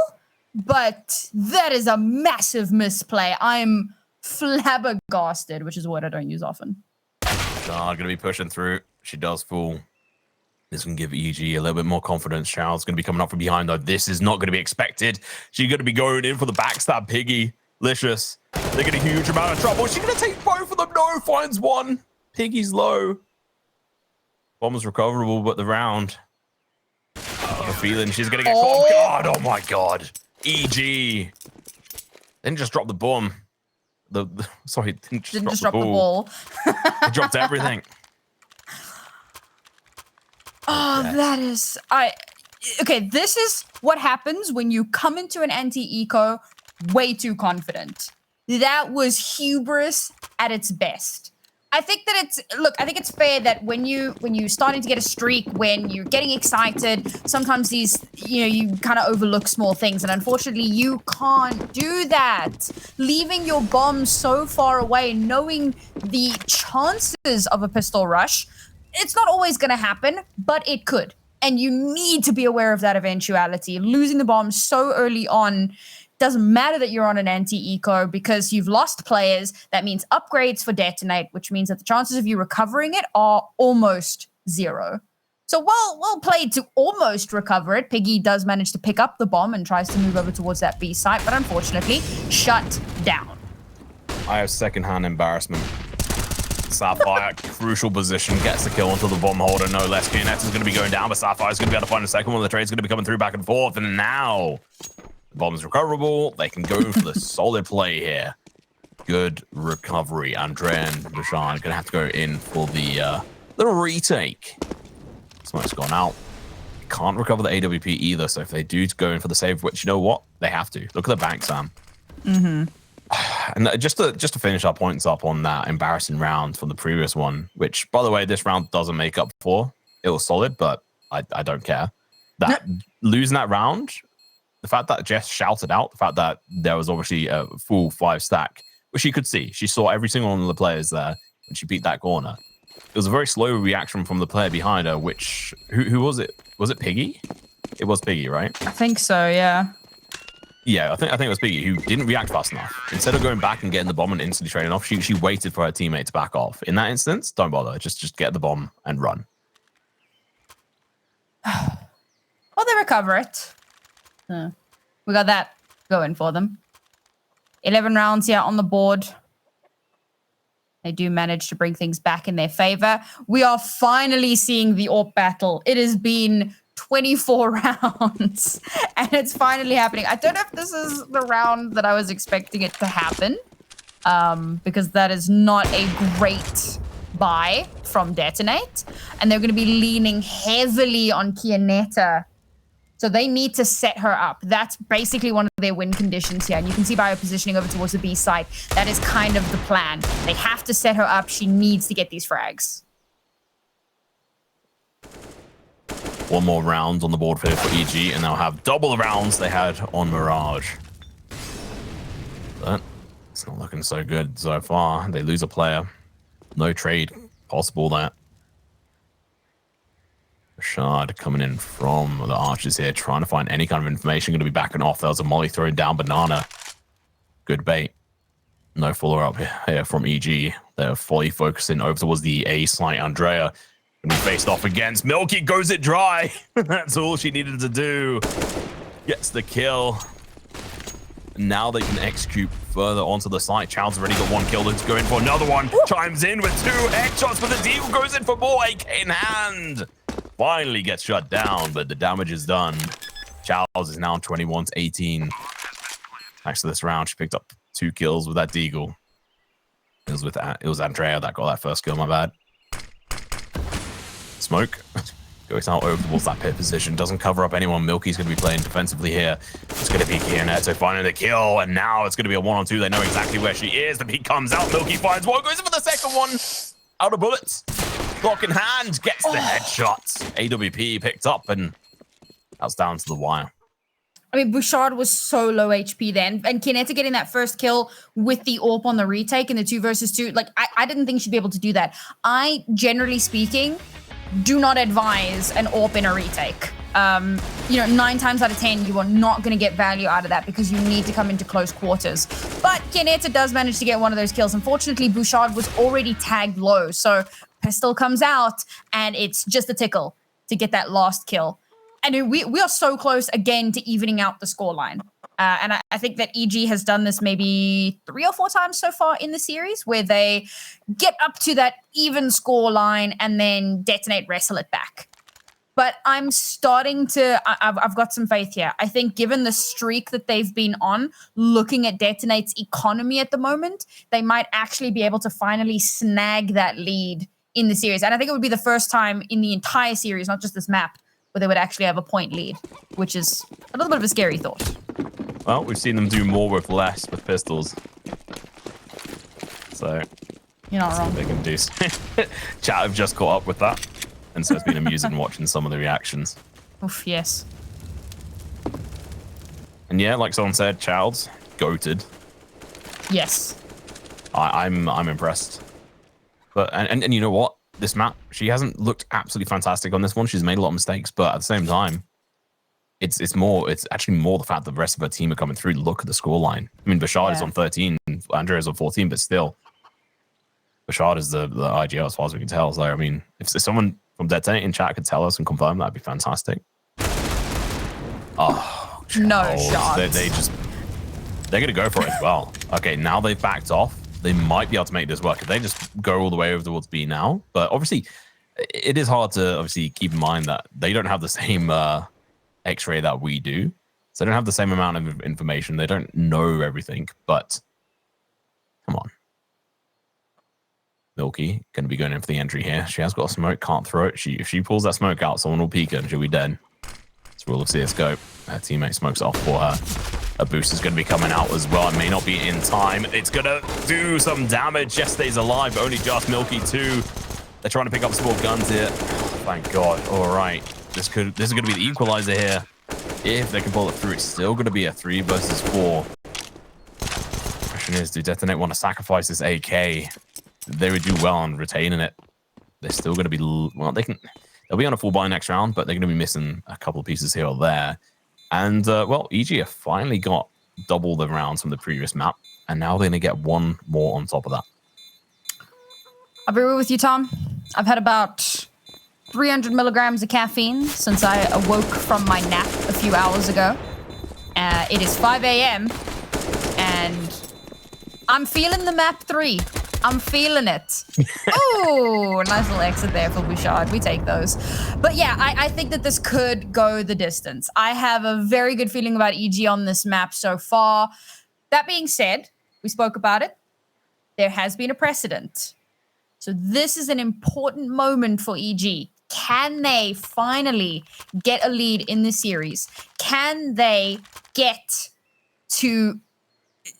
but that is a massive misplay. I'm flabbergasted, which is a word I don't use often. Gonna be pushing through. She does fall. This can give EG a little bit more confidence. Child's gonna be coming up from behind, though. This is not gonna be expected. She's gonna be going in for the backstab Piggy. Licious. They're getting a huge amount of trouble. She's gonna take both of them. No, finds one. Piggy's low. Bomb was recoverable, but the round. I have a feeling she's gonna get caught. God, oh my God. EG. Didn't just drop the bomb. Sorry, didn't just drop the ball. It dropped everything. Oh, that is... Okay, this is what happens when you come into an anti-eco way too confident. That was hubris at its best. I think that I think it's fair that when you're starting to get a streak, when you're getting excited, sometimes these, you kind of overlook small things. And unfortunately, you can't do that. Leaving your bomb so far away, knowing the chances of a pistol rush, it's not always going to happen, but it could. And you need to be aware of that eventuality. Losing the bomb so early on Doesn't matter that you're on an anti-eco because you've lost players. That means upgrades for Detonate, which means that the chances of you recovering it are almost 0. So well played to almost recover it. Piggy does manage to pick up the bomb and tries to move over towards that B site, but unfortunately shut down. I have secondhand embarrassment. Sapphire, crucial position, gets the kill onto the bomb holder, no less. Detonate is going to be going down, but Sapphire's going to be able to find a second one. The trade's going to be coming through back and forth, and now the bomb's recoverable. They can go for the solid play here. Good recovery. Andrea and Bouchard going to have to go in for the retake. Smoke's gone out. Can't recover the AWP either, so if they do go in for the save, which you know what? They have to. Look at the bank, Sam. Mm-hmm. And just to finish our points up on that embarrassing round from the previous one, which, by the way, this round doesn't make up for. It was solid, but I don't care. That losing that round, the fact that Jess shouted out, the fact that there was obviously a full 5 stack, which she could see. She saw every single one of the players there when she beat that corner. It was a very slow reaction from the player behind her, which... Who was it? Was it Piggy? It was Piggy, right? I think so, yeah. Yeah, I think it was Piggy who didn't react fast enough. Instead of going back and getting the bomb and instantly trading off, she waited for her teammate to back off. In that instance, don't bother. Just get the bomb and run. Well, they recover it. We got that going for them. 11 rounds here on the board. They do manage to bring things back in their favor. We are finally seeing the AWP battle. It has been 24 rounds, and it's finally happening. I don't know if this is the round that I was expecting it to happen, because that is not a great buy from Detonate, and they're going to be leaning heavily on Kianeta. So they need to set her up. That's basically one of their win conditions here. And you can see by her positioning over towards the B side, that is kind of the plan. They have to set her up. She needs to get these frags. One more round on the board for EG, and they'll have double the rounds they had on Mirage. But it's not looking so good so far. They lose a player. No trade possible there. Bouchard coming in from the archers here, trying to find any kind of information. Going to be backing off. There was a molly throwing down banana. Good bait. No follow-up here from EG. They're fully focusing over towards the A site. Andrea going to be faced off against Milky. Goes it dry. That's all she needed to do. Gets the kill. Now they can execute further onto the site. Child's already got 1 kill. Let's go in for another one. Ooh. Chimes in with 2 headshots, but the deal goes in for more. AK in hand. Finally gets shut down, but the damage is done. Charles is now 21-18. Thanks to this round, she picked up 2 kills with that deagle. It was Andrea that got that first kill, my bad. Smoke goes out over towards that pit position, doesn't cover up anyone. Milky's going to be playing defensively here. It's going to be Kianeta finding the kill, and now it's going to be a 1-on-2. They know exactly where she is. The peak comes out. Milky finds one, goes in for the second one. Out of bullets. Block in hand, gets the headshot. AWP picked up, and that's down to the wire. I mean, Bouchard was so low HP then, and Kianeta getting that first kill with the AWP on the retake in the 2 versus 2, like, I didn't think she'd be able to do that. I, generally speaking, do not advise an AWP in a retake. 9 times out of 10, you are not going to get value out of that because you need to come into close quarters. But Kianeta does manage to get one of those kills. Unfortunately, Bouchard was already tagged low, so pistol comes out, and it's just a tickle to get that last kill. And we are so close again to evening out the scoreline. And I think that EG has done this maybe 3 or 4 times so far in the series, where they get up to that even scoreline and then Detonate wrestle it back. But I'm starting to, I've got some faith here. I think given the streak that they've been on, looking at Detonate's economy at the moment, they might actually be able to finally snag that lead in the series. And I think it would be the first time in the entire series, not just this map, where they would actually have a point lead, which is a little bit of a scary thought. Well, we've seen them do more with less with pistols. So, you're not wrong. They can do. Chat have just caught up with that. And so it's been amusing watching some of the reactions. Oof, yes. And yeah, like someone said, Child's goated. Yes. I'm impressed. But and you know what? This map, she hasn't looked absolutely fantastic on this one. She's made a lot of mistakes, but at the same time, it's actually more the fact that the rest of her team are coming through. Look at the scoreline. I mean, Bashard is on 13, Andrea's on 14, but still, Bashard is the IGL as far as we can tell. So, I mean, if someone from Detonate in chat could tell us and confirm, that'd be fantastic. Oh, no shot. They're going to go for it as well. Okay, now they've backed off. They might be able to make this work if they just go all the way over towards B now. But obviously, it is hard to obviously keep in mind that they don't have the same X-ray that we do. So they don't have the same amount of information. They don't know everything. But come on. Milky going to be going in for the entry here. She has got a smoke, can't throw it. If she pulls that smoke out, someone will peek her and she'll be dead. It's rule of CSGO. Her teammate smokes off for her. A boost is going to be coming out as well. It may not be in time. It's going to do some damage. Jess stays alive, but only just Milky too. They're trying to pick up small guns here. Thank God. All right. This is going to be the equalizer here. If they can pull it through, it's still going to be a 3 versus 4. Question is, do Detonate want to sacrifice this AK? They would do well on retaining it. They're still going to be, well, they'll be on a full buy next round, but they're going to be missing a couple of pieces here or there. And, well, EG have finally got double the rounds from the previous map, and now they're going to get one more on top of that. I'll be real with you, Tom. I've had about 300 milligrams of caffeine since I awoke from my nap a few hours ago. It is 5 a.m., and I'm feeling the map 3. I'm feeling it. Oh, nice little exit there for Bouchard. We take those. But yeah, I think that this could go the distance. I have a very good feeling about EG on this map so far. That being said, we spoke about it. There has been a precedent. So this is an important moment for EG. Can they finally get a lead in the series? Can they get to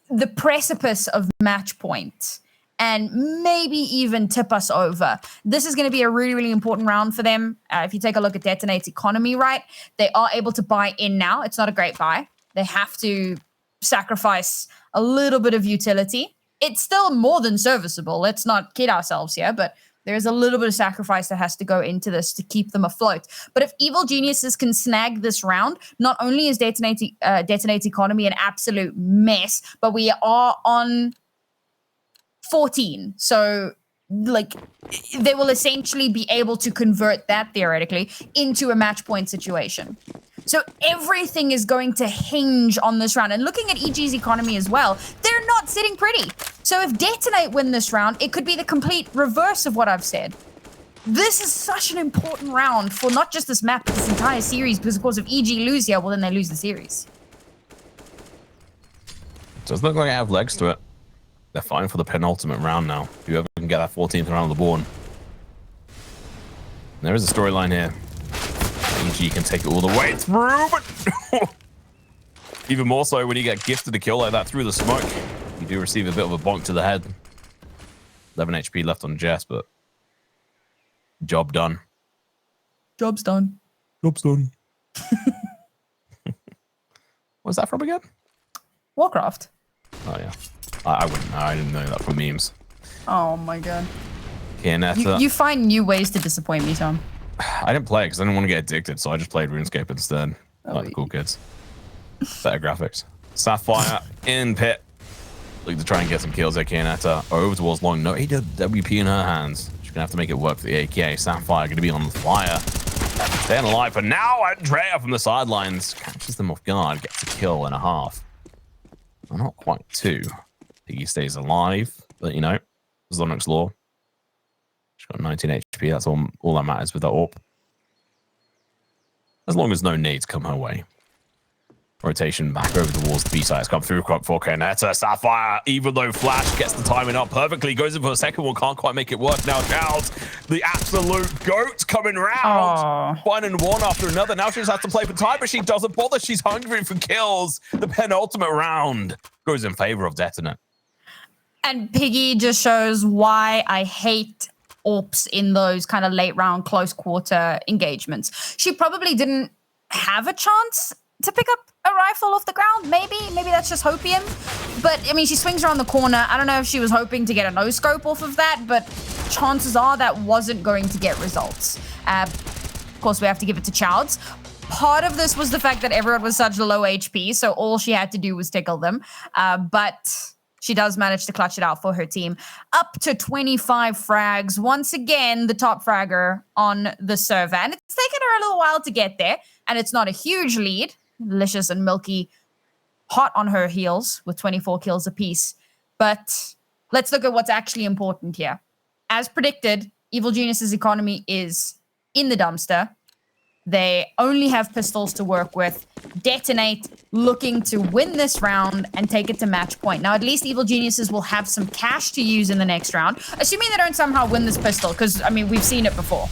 the precipice of match point and maybe even tip us over? This is going to be a really, really important round for them. If you take a look at Detonate's economy, right, they are able to buy in now. It's not a great buy. They have to sacrifice a little bit of utility. It's still more than serviceable. Let's not kid ourselves here, but there's a little bit of sacrifice that has to go into this to keep them afloat. But if Evil Geniuses can snag this round, not only is Detonate's economy an absolute mess, but we are on 14. So, like, they will essentially be able to convert that, theoretically, into a match point situation. So everything is going to hinge on this round. And looking at EG's economy as well, they're not sitting pretty. So if Detonate win this round, it could be the complete reverse of what I've said. This is such an important round for not just this map, but this entire series, because of course if EG lose here, well then they lose the series. Does look like I have legs to it. They're fighting for the penultimate round now. Whoever can get that 14th round on the board. There is a storyline here. EG can take it all the way through, but even more so when you get gifted a kill like that through the smoke. You do receive a bit of a bonk to the head. 11 HP left on Jess, but job done. Job's done. Job's done. What's that from again? Warcraft. Oh, yeah. I wouldn't know. I didn't know that from memes. Oh, my God. Kenetta. You find new ways to disappoint me, Tom. I didn't play it because I didn't want to get addicted, so I just played RuneScape instead. Like the cool kids. Better graphics. Sapphire in pit. Looking to try and get some kills there. Kenetta over towards long. No, he did WP in her hands. She's going to have to make it work for the AK. Sapphire going to be on the fire. Staying alive for now. Andrea from the sidelines catches them off guard. Gets a kill and a half. Well, not quite 2. Piggy stays alive, but you know, Zonix Law. She's got 19 HP. That's all that matters with that AWP. As long as no nades come her way. Rotation back over towards the B side. It's come through for Kenetta. Sapphire, even though Flash gets the timing up perfectly, goes in for a second one, can't quite make it work. Now Charles, the absolute GOAT coming round. Finding one after another. Now she just has to play for time, but she doesn't bother. She's hungry for kills. The penultimate round goes in favor of Detonate. And Piggy just shows why I hate AWPs in those kind of late round, close quarter engagements. She probably didn't have a chance to pick up a rifle off the ground. Maybe that's just hopium. But, I mean, she swings around the corner. I don't know if she was hoping to get a no-scope off of that, but chances are that wasn't going to get results. Of course, we have to give it to Childs. Part of this was the fact that everyone was such low HP, so all she had to do was tickle them. But she does manage to clutch it out for her team. Up to 25 frags. Once again, the top fragger on the server. And it's taken her a little while to get there. And it's not a huge lead. Licious and Milky hot on her heels with 24 kills apiece. But let's look at what's actually important here. As predicted, Evil Genius's economy is in the dumpster. They only have pistols to work with. Detonate looking to win this round and take it to match point. Now, at least Evil Geniuses will have some cash to use in the next round, assuming they don't somehow win this pistol, because, I mean, we've seen it before.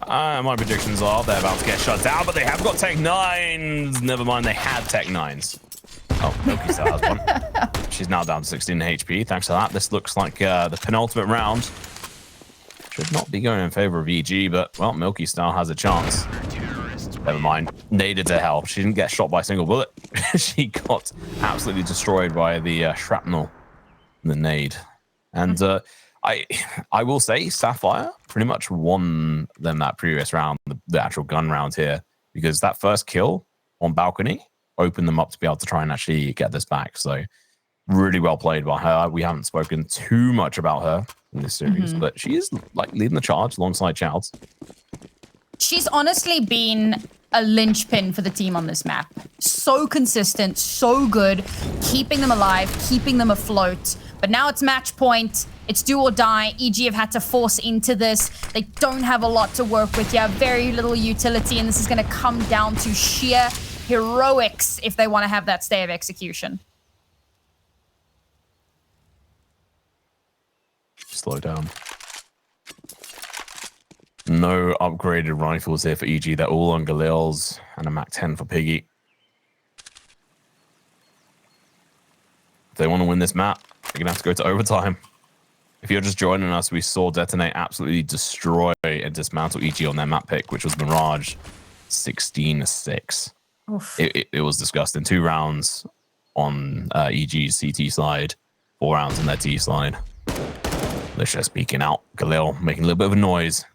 My predictions are they're about to get shut down, but they have got Tech 9s. Never mind, they had Tech 9s. Oh, Milky still has one. She's now down to 16 HP. Thanks to that, this looks like the penultimate round. Should not be going in favor of EG, but, well, Milky Star has a chance. Never mind. Needed to help. She didn't get shot by a single bullet. She got absolutely destroyed by the shrapnel, the nade. And I will say Sapphire pretty much won them that previous round, the actual gun round here, because that first kill on balcony opened them up to be able to try and actually get this back. So really well played by her. We haven't spoken too much about her in this series, but she is like leading the charge alongside Childs. She's honestly been a linchpin for the team on this map. So consistent, so good, keeping them alive, keeping them afloat. But now it's match point. It's do or die. EG have had to force into this. They don't have a lot to work with here. Very little utility, and this is going to come down to sheer heroics if they want to have that stay of execution. Slow down. No upgraded rifles here for EG. They're all on Galil's and a MAC-10 for Piggy. If they want to win this map, they're going to have to go to overtime. If you're just joining us, we saw Detonate absolutely destroy and dismantle EG on their map pick, which was Mirage 16-6. It was disgusting. 2 rounds on EG's CT side, 4 rounds on their T side. Let's just peeking out. Galil making a little bit of a noise.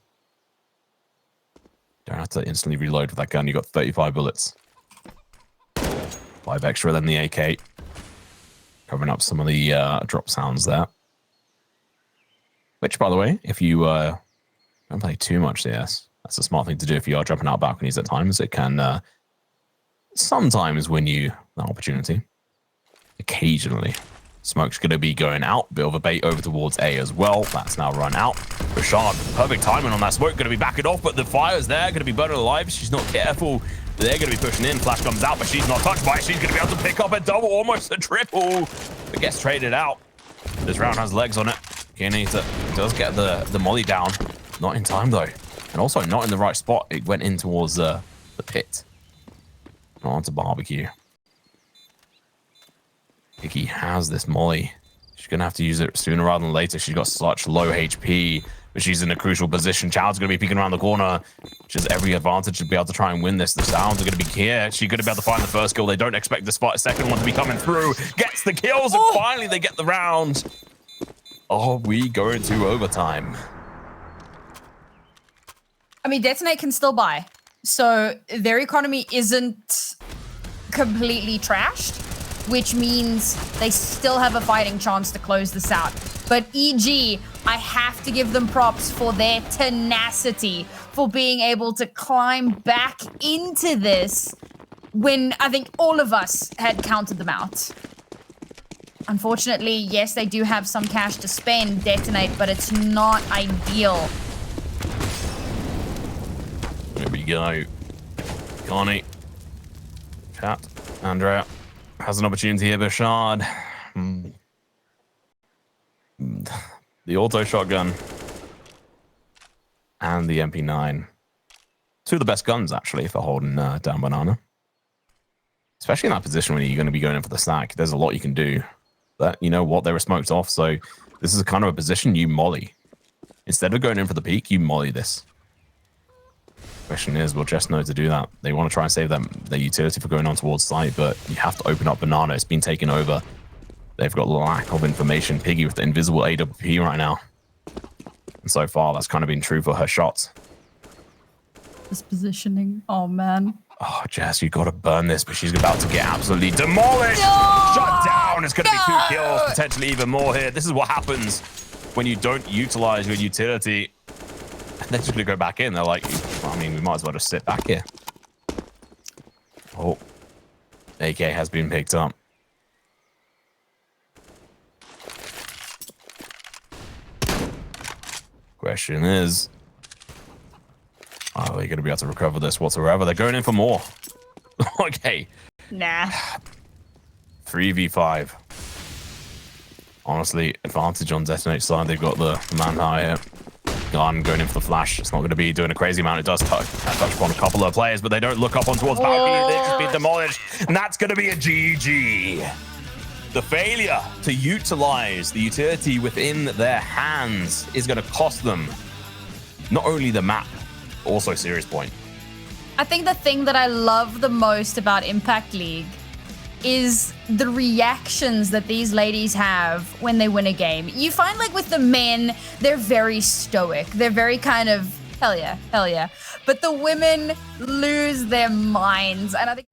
Don't have to instantly reload with that gun. You got 35 bullets. 5 extra than the AK. Covering up some of the drop sounds there. Which, by the way, if you don't play too much CS, that's a smart thing to do if you are jumping out balconies at times. It can sometimes win you that opportunity. Occasionally. Smoke's going to be going out. Bit of a bait over towards A as well. That's now run out. Rashad, perfect timing on that smoke. Going to be backing off, but the fire's there. Going to be burning alive. She's not careful. They're going to be pushing in. Flash comes out, but she's not touched by it. She's going to be able to pick up a double, almost a triple. But gets traded out. This round has legs on it. Kianita does get the molly down. Not in time, though. And also not in the right spot. It went in towards the pit. Not onto barbecue. Vicky has this molly. She's going to have to use it sooner rather than later. She's got such low HP, but she's in a crucial position. Child's going to be peeking around the corner. She has every advantage to be able to try and win this. The sounds are going to be here. She's going to be able to find the first kill. They don't expect the second one to be coming through. Gets the kills, and finally they get the round. Are we going to overtime? I mean, Detonate can still buy. So their economy isn't completely trashed, which means they still have a fighting chance to close this out. But EG, I have to give them props for their tenacity, for being able to climb back into this when I think all of us had counted them out. Unfortunately, yes, they do have some cash to spend, Detonate, but it's not ideal. There we go. Connie. Chat. Andrea. Has an opportunity here, Bashard. The auto shotgun. And the MP9. 2 of the best guns, actually, for holding down Banana. Especially in that position when you're going to be going in for the stack. There's a lot you can do. But you know what? They were smoked off, so this is kind of a position you molly. Instead of going in for the peak, you molly this. Question is, will Jess know to do that? They want to try and save their utility for going on towards site, but you have to open up Banana. It's been taken over. They've got lack of information. Piggy with the invisible AWP right now. And so far, that's kind of been true for her shots. this positioning. Oh, man. Oh, Jess, you got to burn this, but she's about to get absolutely demolished. No! Shut down. It's going to be 2 kills, potentially even more here. This is what happens when you don't utilize your utility. And they're just going to go back in. They're like, well, I mean, we might as well just sit back here. Oh, AK has been picked up. Question is, are they going to be able to recover this whatsoever? They're going in for more. Okay. Nah. 3v5. Honestly, advantage on Detonate side. They've got the man high here. Garden going in for the flash. It's not going to be doing a crazy amount. It does touch upon a couple of players, but they don't look up on towards Balcony. They've just been demolished. And that's going to be a GG. The failure to utilize the utility within their hands is going to cost them not only the map, but also Series Point. I think the thing that I love the most about Impact League is the reactions that these ladies have when they win a game. You find like with the men, they're very stoic. They're very kind of, hell yeah, hell yeah. But the women lose their minds. And I think...